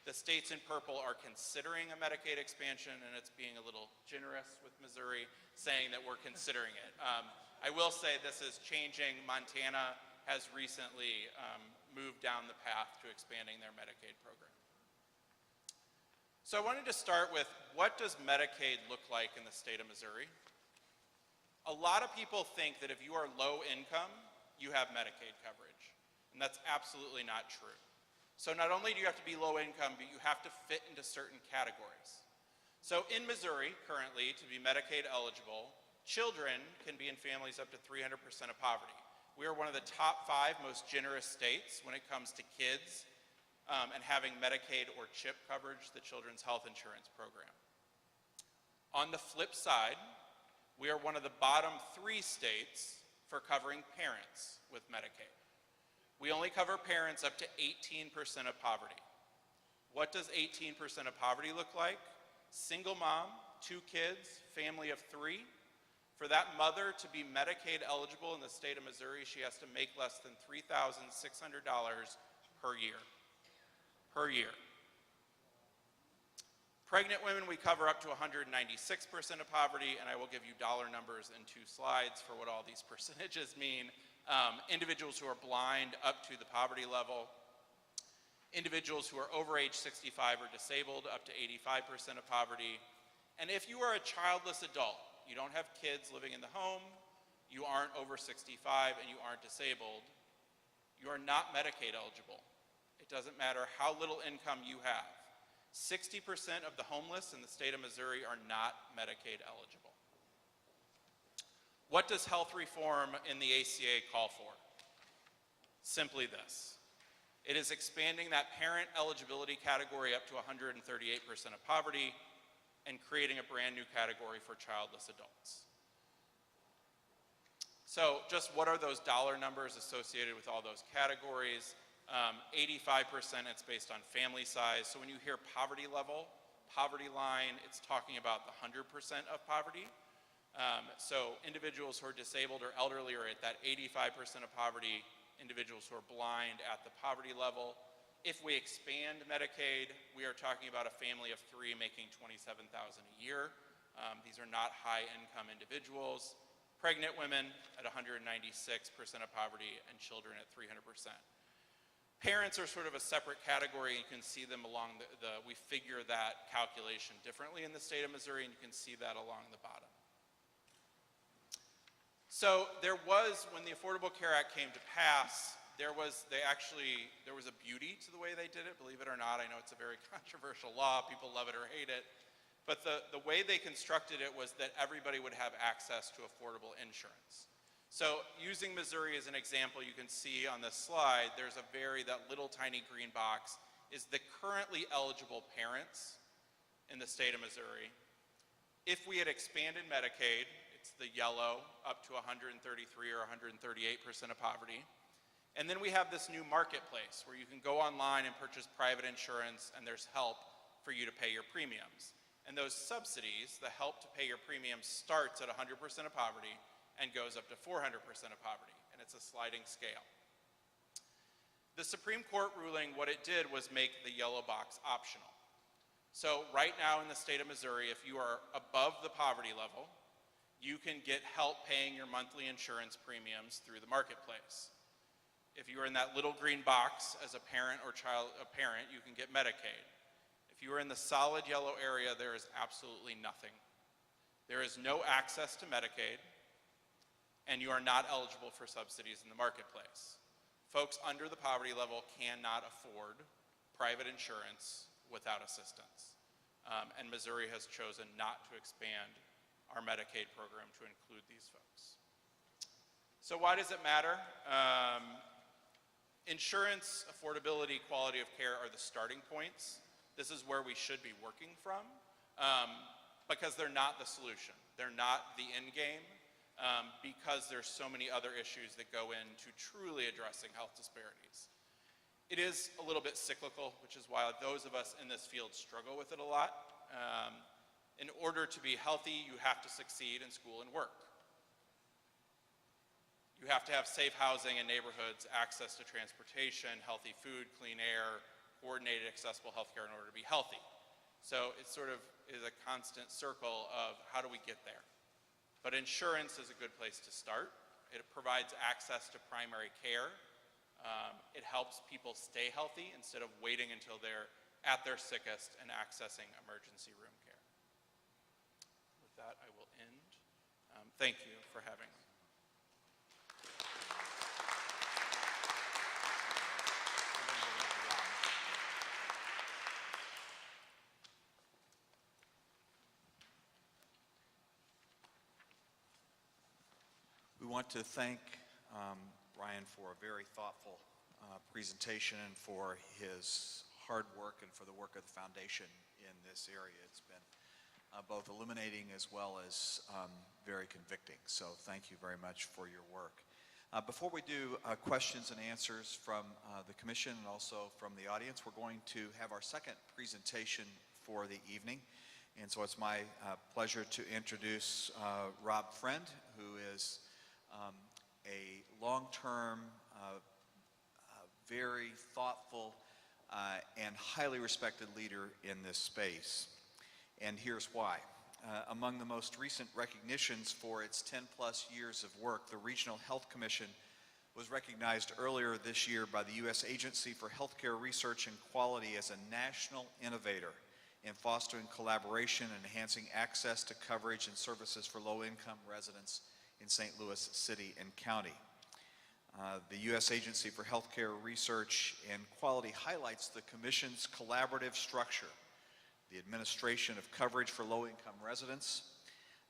The states in purple are considering a Medicaid expansion, and it's being a little generous with Missouri, saying that we're considering it. I will say this is changing. Montana has recently moved down the path to expanding their Medicaid program. So I wanted to start with, what does Medicaid look like in the state of Missouri? A lot of people think that if you are low income, you have Medicaid coverage, and that's absolutely not true. So not only do you have to be low income, but you have to fit into certain categories. So in Missouri, currently, to be Medicaid eligible, children can be in families up to 300% of poverty. We are one of the top 5 most generous states when it comes to kids and having Medicaid or CHIP coverage, the Children's Health Insurance Program. On the flip side, we are one of the bottom 3 states for covering parents with Medicaid. We only cover parents up to 18% of poverty. What does 18% of poverty look like? Single mom, 2 kids, family of 3. For that mother to be Medicaid eligible in the state of Missouri, she has to make less than $3,600 per year. Per year. Pregnant women, we cover up to 196% of poverty, and I will give you dollar numbers in 2 slides for what all these percentages mean. Individuals who are blind, up to the poverty level. Individuals who are over age 65 or disabled, up to 85% of poverty. And if you are a childless adult, you don't have kids living in the home, you aren't over 65, and you aren't disabled, you are not Medicaid eligible. It doesn't matter how little income you have. 60% of the homeless in the state of Missouri are not Medicaid eligible. What does health reform in the ACA call for? Simply this. It is expanding that parent eligibility category up to 138% of poverty and creating a brand new category for childless adults. So just what are those dollar numbers associated with all those categories? 85%, it's based on family size. So when you hear poverty level, poverty line, it's talking about the 100% of poverty. So individuals who are disabled or elderly are at that 85% of poverty, individuals who are blind at the poverty level. If we expand Medicaid, we are talking about a family of 3 making $27,000 a year. These are not high income individuals. Pregnant women at 196% of poverty and children at 300%. Parents are sort of a separate category. You can see them along we figure that calculation differently in the state of Missouri, and you can see that along the bottom. So there was, when the Affordable Care Act came to pass, there was a beauty to the way they did it, believe it or not. I know it's a very controversial law. People love it or hate it. But the way they constructed it was that everybody would have access to affordable insurance. So using Missouri as an example, you can see on this slide, there's that little tiny green box is the currently eligible parents in the state of Missouri. If we had expanded Medicaid, it's the yellow, up to 133 or 138% of poverty. And then we have this new marketplace where you can go online and purchase private insurance, and there's help for you to pay your premiums. And those subsidies, the help to pay your premiums, starts at 100% of poverty and goes up to 400% of poverty, and it's a sliding scale. The Supreme Court ruling, what it did was make the yellow box optional. So right now in the state of Missouri, if you are above the poverty level, you can get help paying your monthly insurance premiums through the marketplace. If you are in that little green box as a parent or you can get Medicaid. If you are in the solid yellow area, there is absolutely nothing. There is no access to Medicaid, and you are not eligible for subsidies in the marketplace. Folks under the poverty level cannot afford private insurance without assistance. And Missouri has chosen not to expand our Medicaid program to include these folks. So why does it matter? Insurance, affordability, quality of care are the starting points. This is where we should be working from, because they're not the solution. They're not the end game. Because there's so many other issues that go into truly addressing health disparities. It is a little bit cyclical, which is why those of us in this field struggle with it a lot. In order to be healthy, you have to succeed in school and work. You have to have safe housing in neighborhoods, access to transportation, healthy food, clean air, coordinated, accessible healthcare in order to be healthy. So it sort of is a constant circle of how do we get there? But insurance is a good place to start. It provides access to primary care. It helps people stay healthy instead of waiting until they're at their sickest and accessing emergency room care. With that, I will end. Thank you for having me. We want to thank Ryan for a very thoughtful presentation and for his hard work and for the work of the foundation in this area. It's been both illuminating as well as very convicting. So thank you very much for your work. Before we do questions and answers from the commission and also from the audience, we're going to have our second presentation for the evening. And so it's my pleasure to introduce Rob Friend, who is a long-term, very thoughtful, and highly respected leader in this space. And here's why. Among the most recent recognitions for its 10-plus years of work, the Regional Health Commission was recognized earlier this year by the U.S. Agency for Healthcare Research and Quality as a national innovator in fostering collaboration and enhancing access to coverage and services for low-income residents in St. Louis City and County. The U.S. Agency for Healthcare Research and Quality highlights the Commission's collaborative structure, the administration of coverage for low-income residents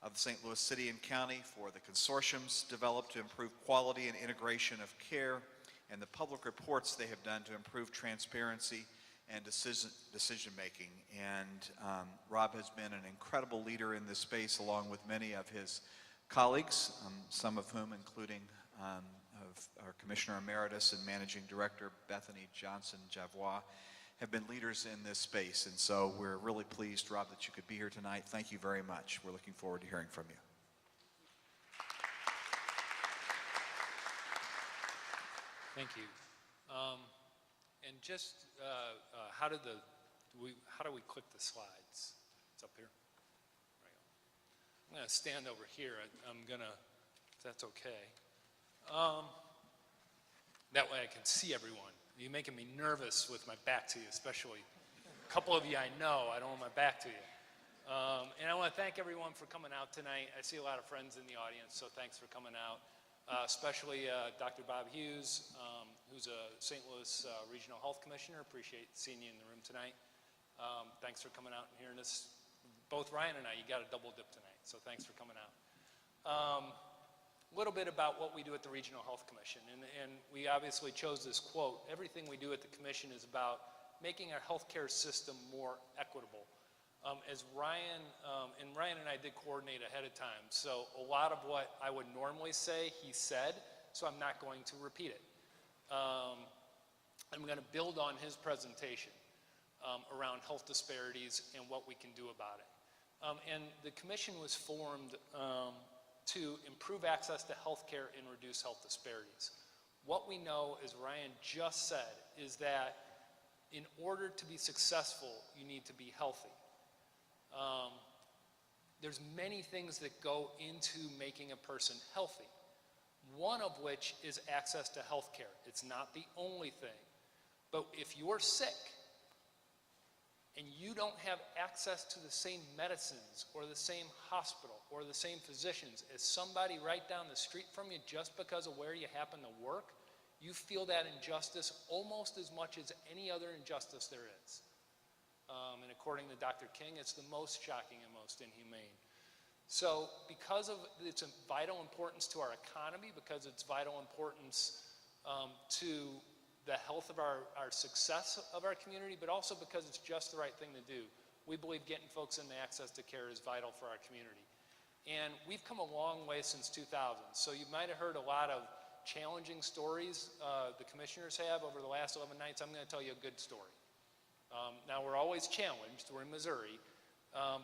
of St. Louis City and County, for the consortiums developed to improve quality and integration of care, and the public reports they have done to improve transparency and decision-making. And Rob has been an incredible leader in this space, along with many of his colleagues, some of whom, including of our Commissioner Emeritus and Managing Director Bethany Johnson-Javois, have been leaders in this space. And so we're really pleased, Rob, that you could be here tonight. Thank you very much. We're looking forward to hearing from you. Thank you. And just how do we click the slides? It's up here. Right. I'm going to stand over here. I'm going to, if that's okay. That way I can see everyone. You're making me nervous with my back to you, especially a couple of you I know. I don't want my back to you. And I want to thank everyone for coming out tonight. I see a lot of friends in the audience, so thanks for coming out. Especially Dr. Bob Hughes, who's a St. Louis Regional Health Commissioner. Appreciate seeing you in the room tonight. Thanks for coming out and hearing us. Both Ryan and I, you got a double dip tonight, so thanks for coming out. A little bit about what we do at the Regional Health Commission, and we obviously chose this quote: everything we do at the Commission is about making our healthcare system more equitable. As Ryan and I did coordinate ahead of time, so a lot of what I would normally say, he said, so I'm not going to repeat it. I'm going to build on his presentation around health disparities and what we can do about it. And the Commission was formed to improve access to health care and reduce health disparities. What we know, as Ryan just said, is that in order to be successful, you need to be healthy. There's many things that go into making a person healthy, one of which is access to health care. It's not the only thing, but if you're sick and you don't have access to the same medicines or the same hospital or the same physicians as somebody right down the street from you just because of where you happen to work, you feel that injustice almost as much as any other injustice there is. And according to Dr. King, it's the most shocking and most inhumane. So because of its vital importance to our economy, because it's vital importance to the health of our success of our community, but also because it's just the right thing to do, we believe getting folks into access to care is vital for our community. And we've come a long way since 2000. So you might have heard a lot of challenging stories the commissioners have over the last 11 nights. I'm going to tell you a good story. Now, we're always challenged. We're in Missouri.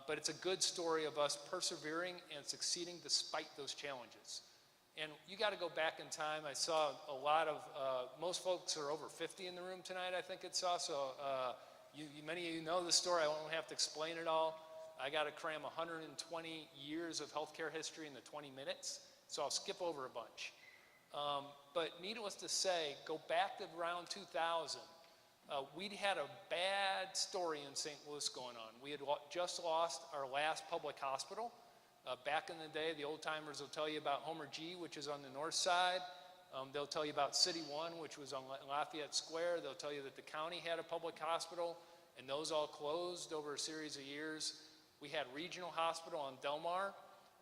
But it's a good story of us persevering and succeeding despite those challenges. And you got to go back in time. I saw a lot of, most folks are over 50 in the room tonight, I think it saw. So many of you know the story. I won't have to explain it all. I got to cram 120 years of healthcare history into 20 minutes. So I'll skip over a bunch. But needless to say, go back to around 2000, we'd had a bad story in St. Louis going on. We had just lost our last public hospital. Back in the day, the old timers will tell you about Homer G, which is on the north side. They'll tell you about City One, which was on Lafayette Square. They'll tell you that the county had a public hospital, and those all closed over a series of years. We had Regional Hospital on Del Mar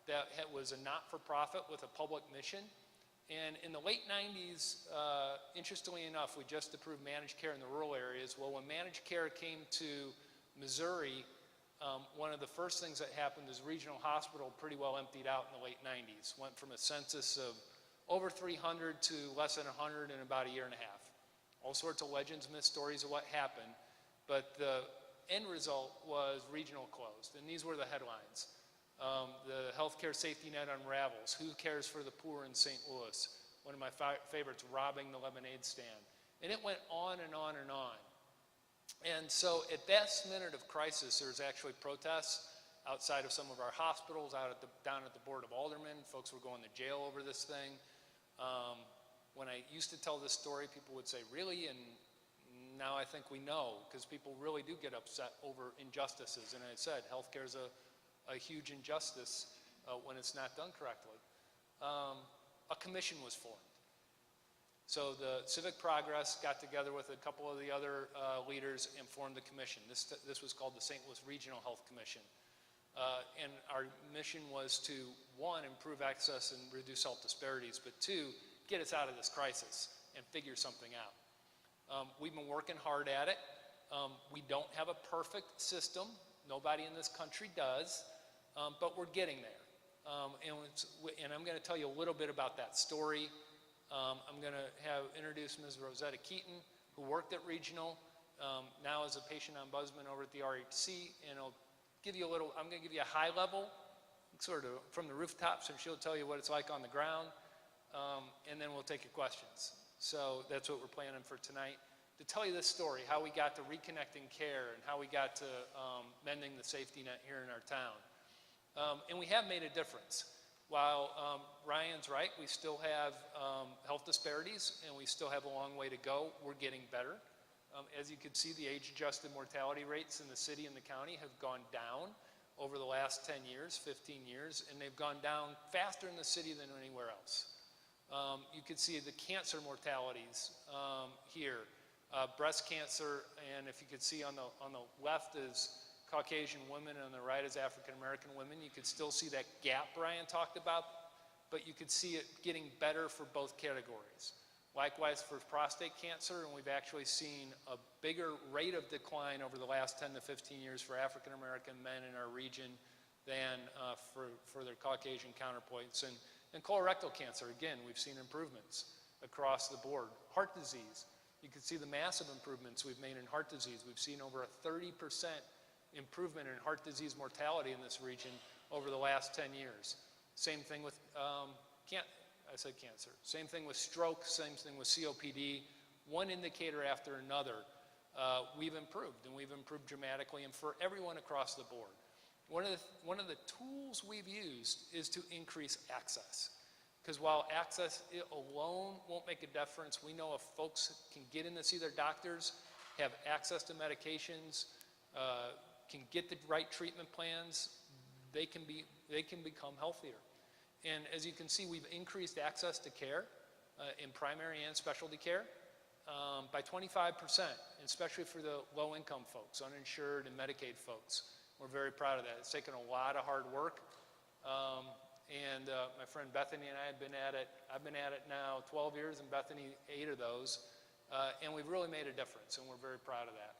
that was a not-for-profit with a public mission. And in the late 90s, interestingly enough, we just approved managed care in the rural areas. Well, when managed care came to Missouri, one of the first things that happened is Regional Hospital pretty well emptied out in the late 90s. Went from a census of over 300 to less than 100 in about a year and a half. All sorts of legends, myth stories of what happened, but the end result was Regional closed, and these were the headlines. The healthcare safety net unravels. Who cares for the poor in St. Louis? One of my favorites, robbing the lemonade stand. And it went on and on and on. And so at this minute of crisis, there's actually protests outside of some of our hospitals, down at the Board of Aldermen. Folks were going to jail over this thing. When I used to tell this story, people would say, really? And now I think we know, because people really do get upset over injustices. And I said, healthcare is a huge injustice when it's not done correctly. A commission was formed. So the Civic Progress got together with a couple of the other leaders and formed the commission. This was called the St. Louis Regional Health Commission. And our mission was to, one, improve access and reduce health disparities, but two, get us out of this crisis and figure something out. We've been working hard at it. We don't have a perfect system. Nobody in this country does, but we're getting there. And I'm going to tell you a little bit about that story. I'm going to introduce Ms. Rosetta Keaton, who worked at Regional, now is a patient ombudsman over at the RHC, and I'm going to give you a high level, sort of from the rooftops, and she'll tell you what it's like on the ground, and then we'll take your questions. So that's what we're planning for tonight. To tell you this story, how we got to reconnecting care and how we got to mending the safety net here in our town. And we have made a difference. While Ryan's right, we still have health disparities and we still have a long way to go. We're getting better. As you can see, the age-adjusted mortality rates in the city and the county have gone down over the last 10 years, 15 years, and they've gone down faster in the city than anywhere else. You can see the cancer mortalities here. Breast cancer, and if you could see on the left is Caucasian women, and on the right is African American women. You could still see that gap Brian talked about, but you could see it getting better for both categories. Likewise for prostate cancer, and we've actually seen a bigger rate of decline over the last 10 to 15 years for African American men in our region than for their Caucasian counterparts. And colorectal cancer, again, we've seen improvements across the board. Heart disease, you can see the massive improvements we've made in heart disease. We've seen over a 30% improvement in heart disease mortality in this region over the last 10 years. Same thing with, cancer. Same thing with stroke, same thing with COPD. One indicator after another, we've improved, and we've improved dramatically, and for everyone across the board. One of the tools we've used is to increase access. Because while access alone won't make a difference, we know if folks can get in to see their doctors, have access to medications, can get the right treatment plans, they can become healthier. And as you can see, we've increased access to care in primary and specialty care by 25%, especially for the low-income folks, uninsured and Medicaid folks. We're very proud of that. It's taken a lot of hard work. And my friend Bethany and I have been at it. I've been at it now 12 years, and Bethany 8 of those. And we've really made a difference, and we're very proud of that.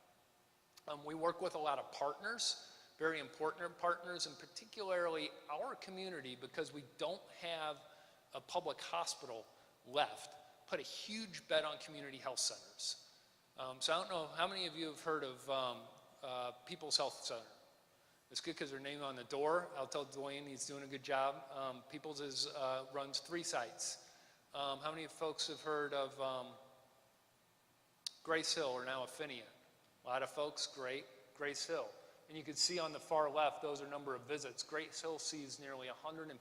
We work with a lot of partners, very important partners, and particularly our community, because we don't have a public hospital left, put a huge bet on community health centers. So I don't know how many of you have heard of People's Health Center. It's good because they're named on the door. I'll tell Dwayne he's doing a good job. People's runs 3 sites. How many folks have heard of Grace Hill, or now Affinia? A lot of folks, great. Grace Hill. And you can see on the far left, those are number of visits. Grace Hill sees nearly 150,000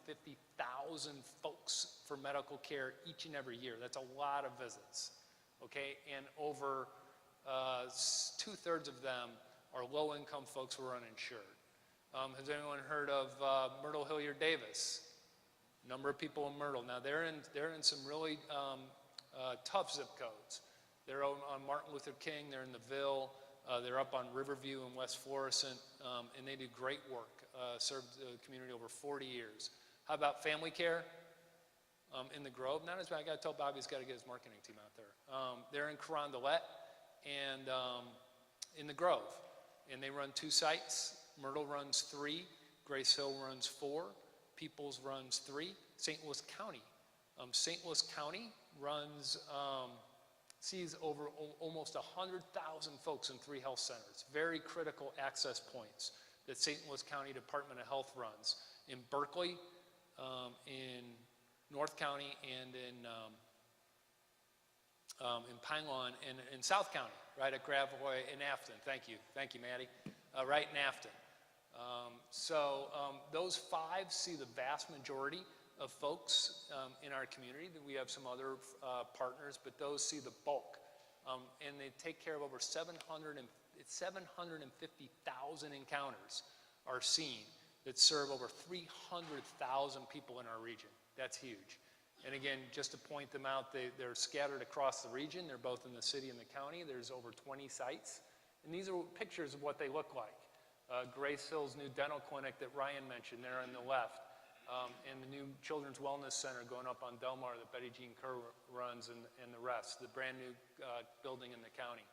folks for medical care each and every year. That's a lot of visits, okay? And over 2/3 of them are low-income folks who are uninsured. Has anyone heard of Myrtle Hilliard Davis? Number of people in Myrtle. Now they're in some really tough zip codes. They're on Martin Luther King. They're in the Ville. They're up on Riverview and West Florissant, and they do great work. Served the community over 40 years. How about family care? In the Grove, not as bad. I got to tell Bobby he's got to get his marketing team out there. They're in Carondelet and in the Grove, and they run 2 sites. Myrtle runs 3, Grace Hill runs 4, Peoples runs 3. St. Louis County. St. Louis County runs, sees over almost 100,000 folks in 3 health centers. Very critical access points that St. Louis County Department of Health runs in Berkeley, in North County, and in Pine Lawn, and in South County, right at Gravois and Afton. Thank you, Maddie. Right in Afton. Those 5 see the vast majority of folks in our community. We have some other partners, but those see the bulk. And they take care of over 750,000 encounters are seen that serve over 300,000 people in our region. That's huge. And again, just to point them out, they're scattered across the region. They're both in the city and the county. There's over 20 sites. And these are pictures of what they look like. Grace Hill's new dental clinic that Ryan mentioned there on the left, and the new Children's Wellness Center going up on Delmar that Betty Jean Kerr runs, and the rest, the brand new building in the county.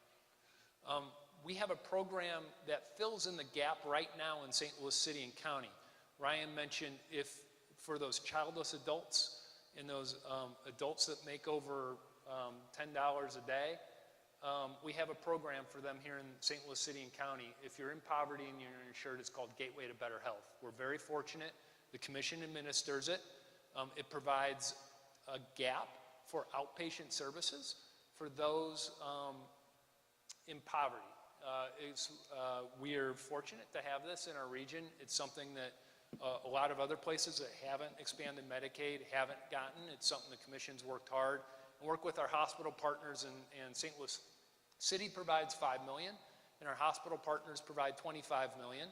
We have a program that fills in the gap right now in St. Louis City and County. Ryan mentioned if for those childless adults and those adults that make over $10 a day, we have a program for them here in St. Louis City and County. If you're in poverty and you're uninsured, it's called Gateway to Better Health. We're very fortunate. The commission administers it. It provides a gap for outpatient services for those in poverty. We are fortunate to have this in our region. It's something that a lot of other places that haven't expanded Medicaid haven't gotten. It's something the commission's worked hard and work with our hospital partners, and St. Louis City provides $5 million, and our hospital partners provide $25 million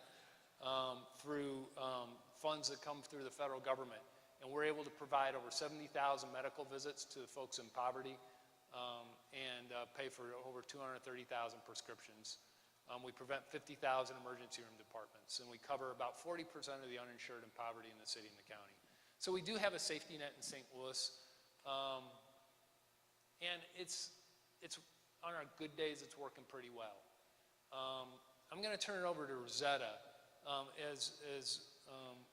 through funds that come through the federal government. And we're able to provide over 70,000 medical visits to folks in poverty and pay for over 230,000 prescriptions. We prevent 50,000 emergency room departments, and we cover about 40% of the uninsured in poverty in the city and the county. So we do have a safety net in St. Louis, and it's on our good days, it's working pretty well. I'm going to turn it over to Rosetta. As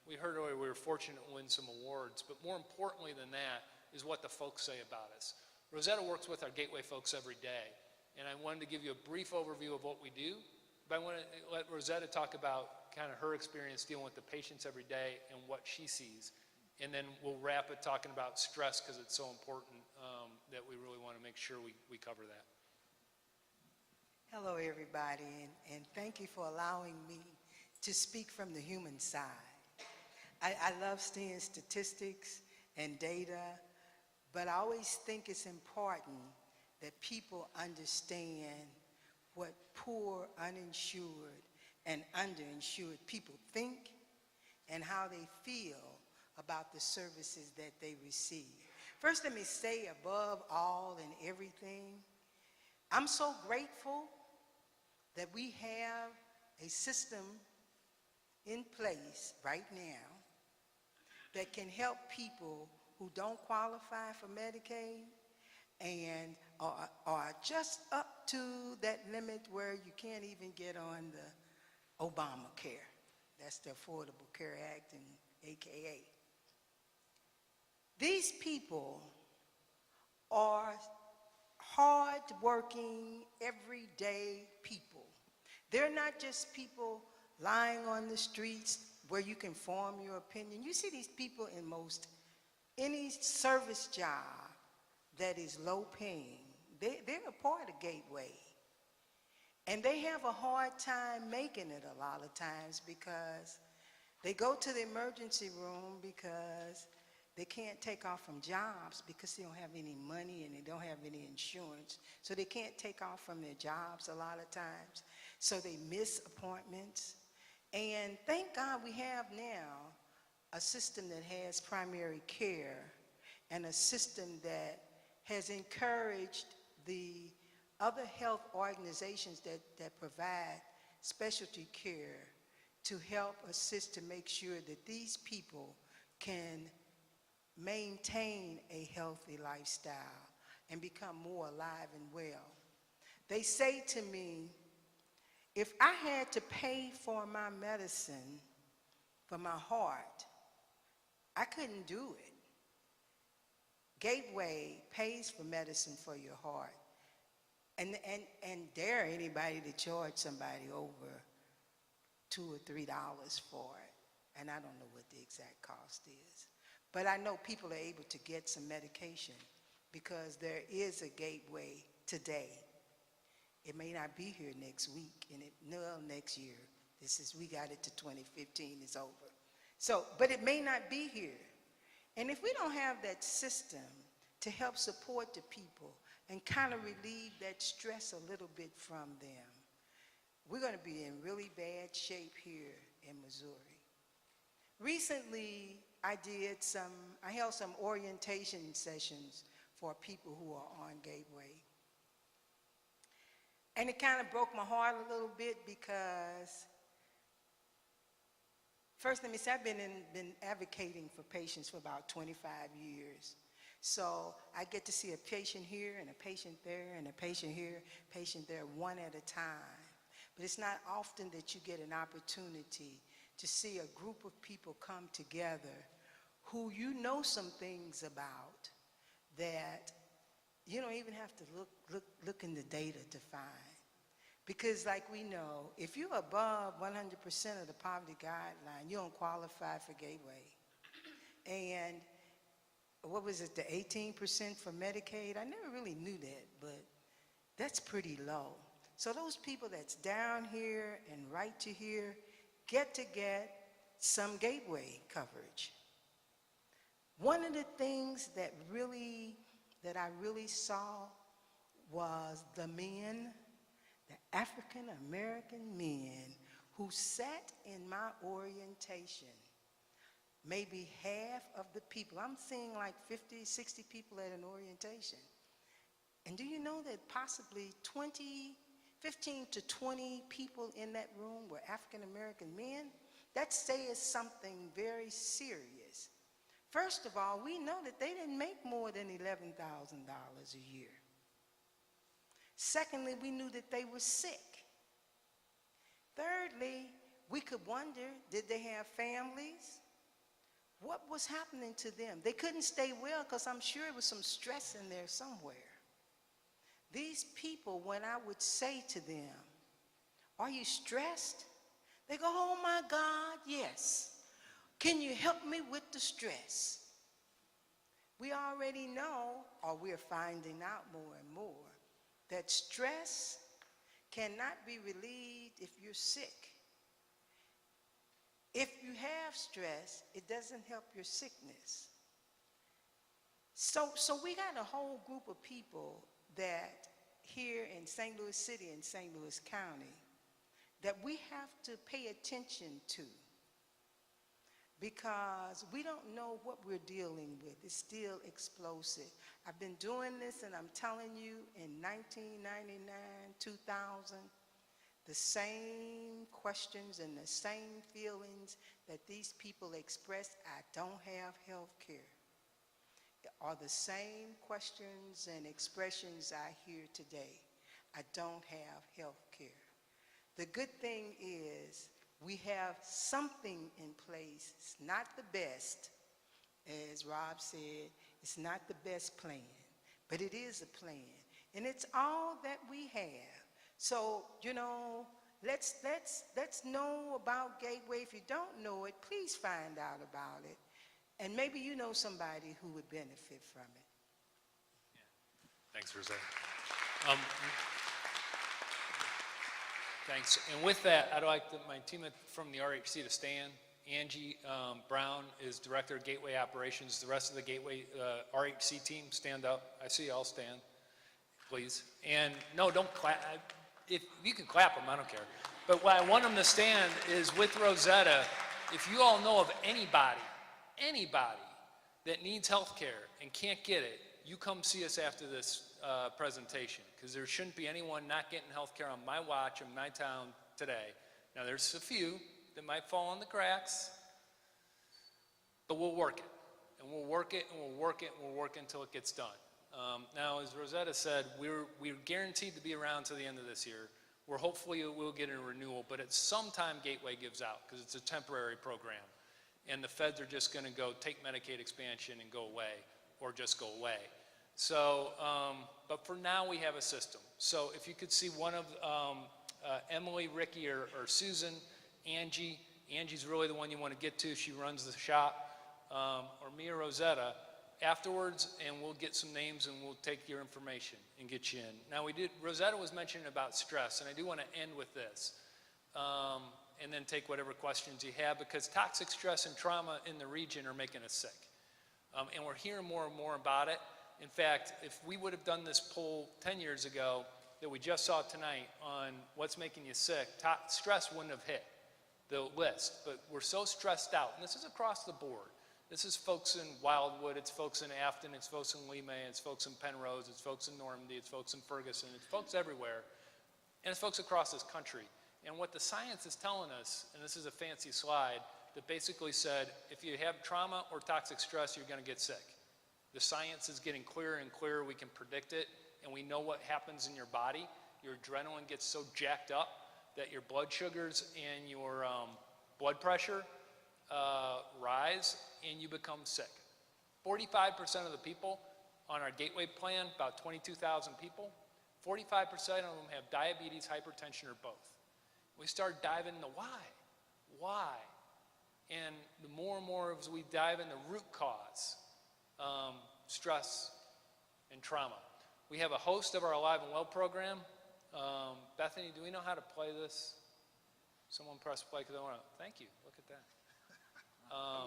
we heard earlier, we were fortunate to win some awards, but more importantly than that is what the folks say about us. Rosetta works with our Gateway folks every day, and I wanted to give you a brief overview of what we do, but I want to let Rosetta talk about kind of her experience dealing with the patients every day and what she sees, and then we'll wrap it talking about stress because it's so important that we really want to make sure we cover that. Hello, everybody, and thank you for allowing me to speak from the human side. I love seeing statistics and data, but I always think it's important that people understand what poor, uninsured, and underinsured people think and how they feel about the services that they receive. First, let me say above all and everything, I'm so grateful that we have a system in place right now that can help people who don't qualify for Medicaid and are just up to that limit where you can't even get on the Obamacare. That's the Affordable Care Act, and AKA. These people are hard-working, everyday people. They're not just people lying on the streets where you can form your opinion. You see these people in most any service job that is low paying. They're a part of Gateway. And they have a hard time making it a lot of times because they go to the emergency room because They can't take off from jobs because they don't have any money and they don't have any insurance. So they can't take off from their jobs a lot of times. So they miss appointments. And thank God we have now a system that has primary care and a system that has encouraged the other health organizations that provide specialty care to help assist to make sure that these people can maintain a healthy lifestyle and become more alive and well. They say to me, if I had to pay for my medicine for my heart, I couldn't do it. Gateway pays for medicine for your heart. And dare anybody to charge somebody over $2 or $3 for it. And I don't know what the exact cost is. But I know people are able to get some medication because there is a Gateway today. It may not be here next week, and next year. We got it to 2015, it's over. So, but it may not be here. And if we don't have that system to help support the people and kind of relieve that stress a little bit from them, we're going to be in really bad shape here in Missouri. Recently, I held some orientation sessions for people who are on Gateway. And it kind of broke my heart a little bit because, first let me say, I've been advocating for patients for about 25 years. So I get to see a patient here and a patient there and a patient here, patient there, one at a time. But it's not often that you get an opportunity to see a group of people come together who you know some things about that you don't even have to look in the data to find. Because like we know, if you're above 100% of the poverty guideline, you don't qualify for Gateway. And what was it, the 18% for Medicaid? I never really knew that, but that's pretty low. So those people that's down here and right to here get some Gateway coverage. One of the things that I really saw was the men, the African American men who sat in my orientation. Maybe half of the people, I'm seeing like 50, 60 people at an orientation. And do you know that possibly 15 to 20 people in that room were African American men? That says something very serious. First of all, we know that they didn't make more than $11,000 a year. Secondly, we knew that they were sick. Thirdly, we could wonder, did they have families? What was happening to them? They couldn't stay well because I'm sure it was some stress in there somewhere. These people, when I would say to them, are you stressed? They go, oh my God, yes. Can you help me with the stress? We already know, or we're finding out more and more, that stress cannot be relieved if you're sick. If you have stress, it doesn't help your sickness. So we got a whole group of people that here in St. Louis City and St. Louis County that we have to pay attention to, because we don't know what we're dealing with. It's still explosive. I've been doing this, and I'm telling you, in 1999, 2000, the same questions and the same feelings that these people expressed, I don't have health care, are the same questions and expressions I hear today. I don't have health care. The good thing is we have something in place. It's not the best, as Rob said, it's not the best plan, but it is a plan, and it's all that we have. So, you know, let's know about Gateway. If you don't know it, please find out about it, and maybe you know somebody who would benefit from it. Thanks, Roseanne. Thanks. And with that, I'd like my team from the RHC to stand Angie Brown is Director of Gateway Operations. The rest of the Gateway RHC team, stand up. I see you all stand, please. And no, don't clap. If you can clap them, I don't care. But what I want them to stand is with Rosetta. If you all know of anybody that needs health care and can't get it, you come see us after this presentation, because there shouldn't be anyone not getting health care on my watch in my town today. Now, there's a few that might fall in the cracks, but we'll work it. And we'll work it, and we'll work it, and we'll work it until it gets done. Now, as Rosetta said, we're guaranteed to be around to the end of this year. We're hopefully we'll get a renewal, but at some time Gateway gives out, because it's a temporary program. And the feds are just going to go take Medicaid expansion and go away, or just go away. So, but for now we have a system. So if you could see one of Emily, Ricky, or Susan, Angie. Angie's really the one you want to get to. She runs the shop. Or me or Rosetta afterwards, and we'll get some names and we'll take your information and get you in. Now Rosetta was mentioning about stress, and I do want to end with this. And then take whatever questions you have, because toxic stress and trauma in the region are making us sick. And we're hearing more and more about it. In fact, if we would have done this poll 10 years ago that we just saw tonight on what's making you sick, stress wouldn't have hit the list. But we're so stressed out, and this is across the board. This is folks in Wildwood, it's folks in Afton, it's folks in Lemay, it's folks in Penrose, it's folks in Normandy, it's folks in Ferguson, it's folks everywhere, and it's folks across this country. And what the science is telling us, and this is a fancy slide, that basically said, if you have trauma or toxic stress, you're going to get sick. The science is getting clearer and clearer. We can predict it, and we know what happens in your body. Your adrenaline gets so jacked up that your blood sugars and your blood pressure rise, and you become sick. 45% of the people on our Gateway plan, about 22,000 people, 45% of them have diabetes, hypertension, or both. We start diving into why? And the more and more as we dive into root cause, stress and trauma. We have a host of our Alive and Well program. Bethany, do we know how to play this? Someone press play because I want to, thank you, look at that.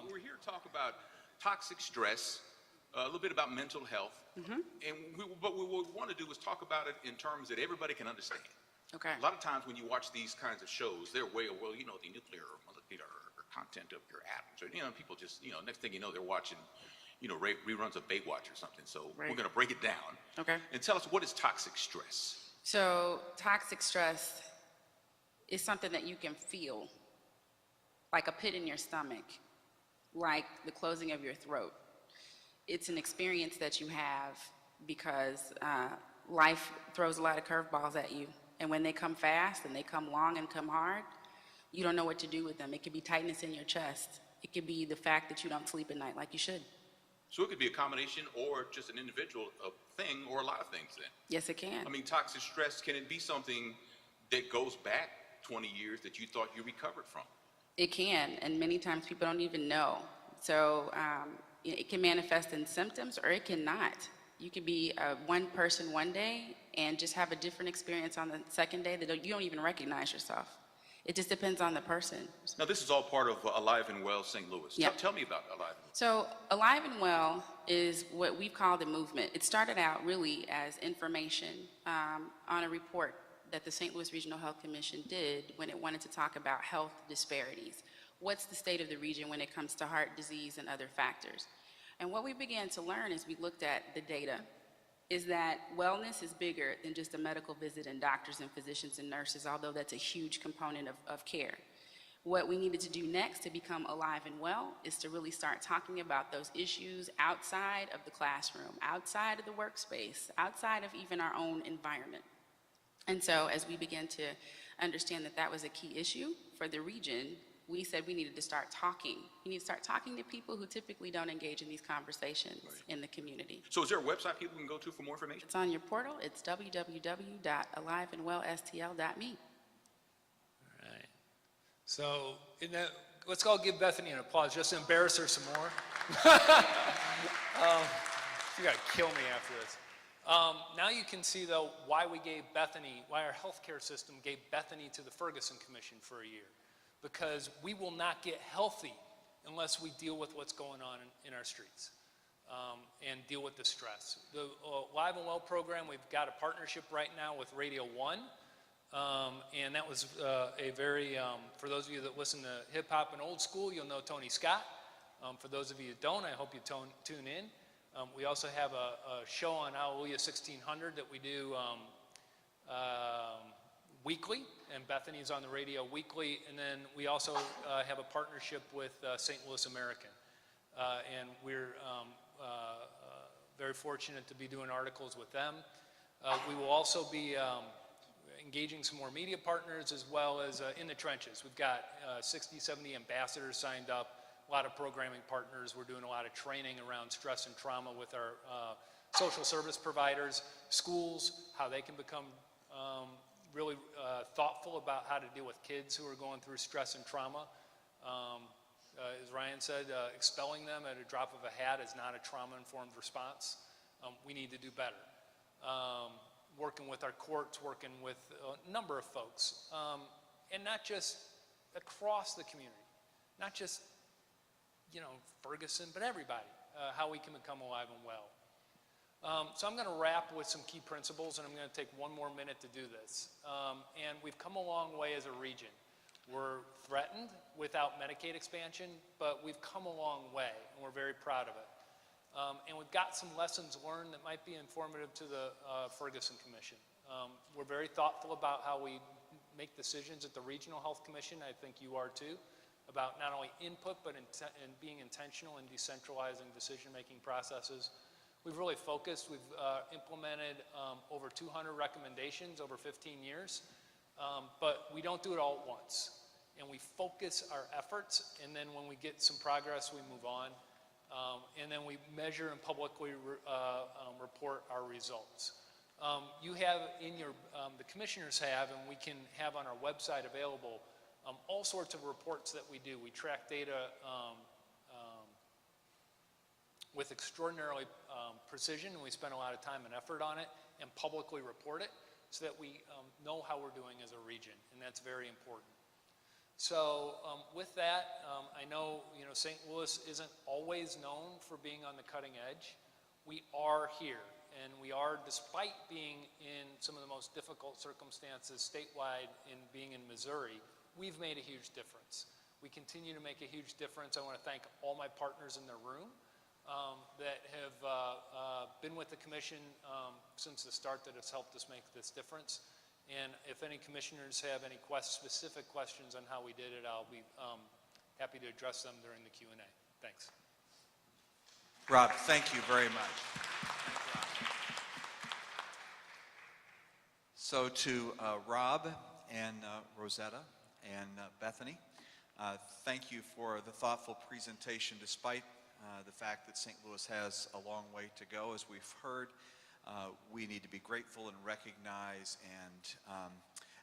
We're here to talk about toxic stress, a little bit about mental health, but what we want to do is talk about it in terms that everybody can understand. Okay. A lot of times when you watch these kinds of shows, they're way, well, you know, the nuclear or molecular content of your atoms, or, you know, people just, you know, next thing you know, they're watching, you know, reruns of Baywatch or something. So we're going to break it down. Okay. And tell us, what is toxic stress? So toxic stress is something that you can feel, like a pit in your stomach, like the closing of your throat. It's an experience that you have because life throws a lot of curveballs at you. And when they come fast and they come long and come hard, you don't know what to do with them. It could be tightness in your chest. It could be the fact that you don't sleep at night like you should. So it could be a combination or just an individual thing or a lot of things then. Yes, it can. I mean, toxic stress, can it be something that goes back 20 years that you thought you recovered from? It can, and many times people don't even know. So it can manifest in symptoms or it cannot. You could be one person one day and just have a different experience on the second day that you don't even recognize yourself. It just depends on the person. Now, this is all part of Alive and Well St. Louis. Yep. Tell me about Alive and Well. So Alive and Well is what we've called a movement. It started out really as information on a report that the St. Louis Regional Health Commission did when it wanted to talk about health disparities. What's the state of the region when it comes to heart disease and other factors? And what we began to learn as we looked at the data is that wellness is bigger than just a medical visit and doctors and physicians and nurses, although that's a huge component of care. What we needed to do next to become alive and well is to really start talking about those issues outside of the classroom, outside of the workspace, outside of even our own environment. And so as we began to understand that that was a key issue for the region, we said we needed to start talking. We need to start talking to people who typically don't engage in these conversations in the community. So is there a website people can go to for more information? It's on your portal. It's www.aliveandwellstl.me. All right. So let's all give Bethany an applause just to embarrass her some more. You got to kill me after this. Now you can see, though, why our healthcare system gave Bethany to the Ferguson Commission for a year. because we will not get healthy unless we deal with what's going on in our streets and deal with the stress. The Live and Well program, we've got a partnership right now with Radio 1, and that was a very, for those of you that listen to hip hop and old school, you'll know Tony Scott. For those of you that don't, I hope you tune in. We also have a show on Hallelujah 1600 that we do weekly, and Bethany's on the radio weekly, and then we also have a partnership with St. Louis American, and we're very fortunate to be doing articles with them. We will also be engaging some more media partners as well as in the trenches. We've got 60, 70 ambassadors signed up, a lot of programming partners. We're doing a lot of training around stress and trauma with our social service providers, schools, how they can become really thoughtful about how to deal with kids who are going through stress and trauma. As Ryan said, expelling them at a drop of a hat is not a trauma-informed response. We need to do better. Working with our courts, working with a number of folks, and not just across the community, not just, you know, Ferguson, but everybody, how we can become alive and well. So I'm going to wrap with some key principles, and I'm going to take one more minute to do this. And we've come a long way as a region. We're threatened without Medicaid expansion, but we've come a long way, and we're very proud of it. And we've got some lessons learned that might be informative to the Ferguson Commission. We're very thoughtful about how we make decisions at the Regional Health Commission. I think you are too, about not only input, but in being intentional in decentralizing decision-making processes. We've really focused. We've implemented over 200 recommendations over 15 years, but we don't do it all at once. And we focus our efforts, and then when we get some progress, we move on. And then we measure and publicly report our results. You have in your, the commissioners have, and we can have on our website available, all sorts of reports that we do. We track data with extraordinarily precision, and we spend a lot of time and effort on it, and publicly report it so that we know how we're doing as a region, and that's very important. So with that, I know, St. Louis isn't always known for being on the cutting edge. We are here, and we are, despite being in some of the most difficult circumstances statewide in being in Missouri, we've made a huge difference. We continue to make a huge difference. I want to thank all my partners in the room that have been with the commission since the start that has helped us make this difference. And if any commissioners have any specific questions on how we did it, I'll be happy to address them during the Q&A. Thanks. Rob, thank you very much. So to Rob and Rosetta and Bethany, thank you for the thoughtful presentation despite the fact that St. Louis has a long way to go. As we've heard, we need to be grateful and recognize and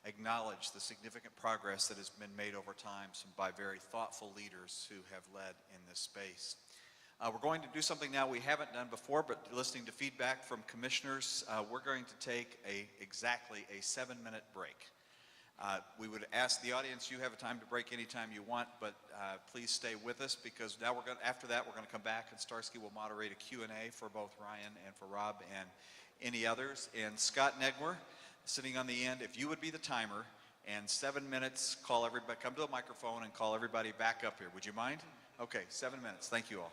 acknowledge the significant progress that has been made over time by very thoughtful leaders who have led in this space. We're going to do something now we haven't done before, but listening to feedback from commissioners, we're going to take exactly a 7-minute break. We would ask the audience, you have a time to break anytime you want, but please stay with us because now after that we're going to come back and Starsky will moderate a Q&A for both Ryan and for Rob and any others. And Scott Negwer, sitting on the end, if you would be the timer, and 7 minutes, call everybody, come to the microphone and call everybody back up here. Would you mind? Okay, 7 minutes. Thank you all.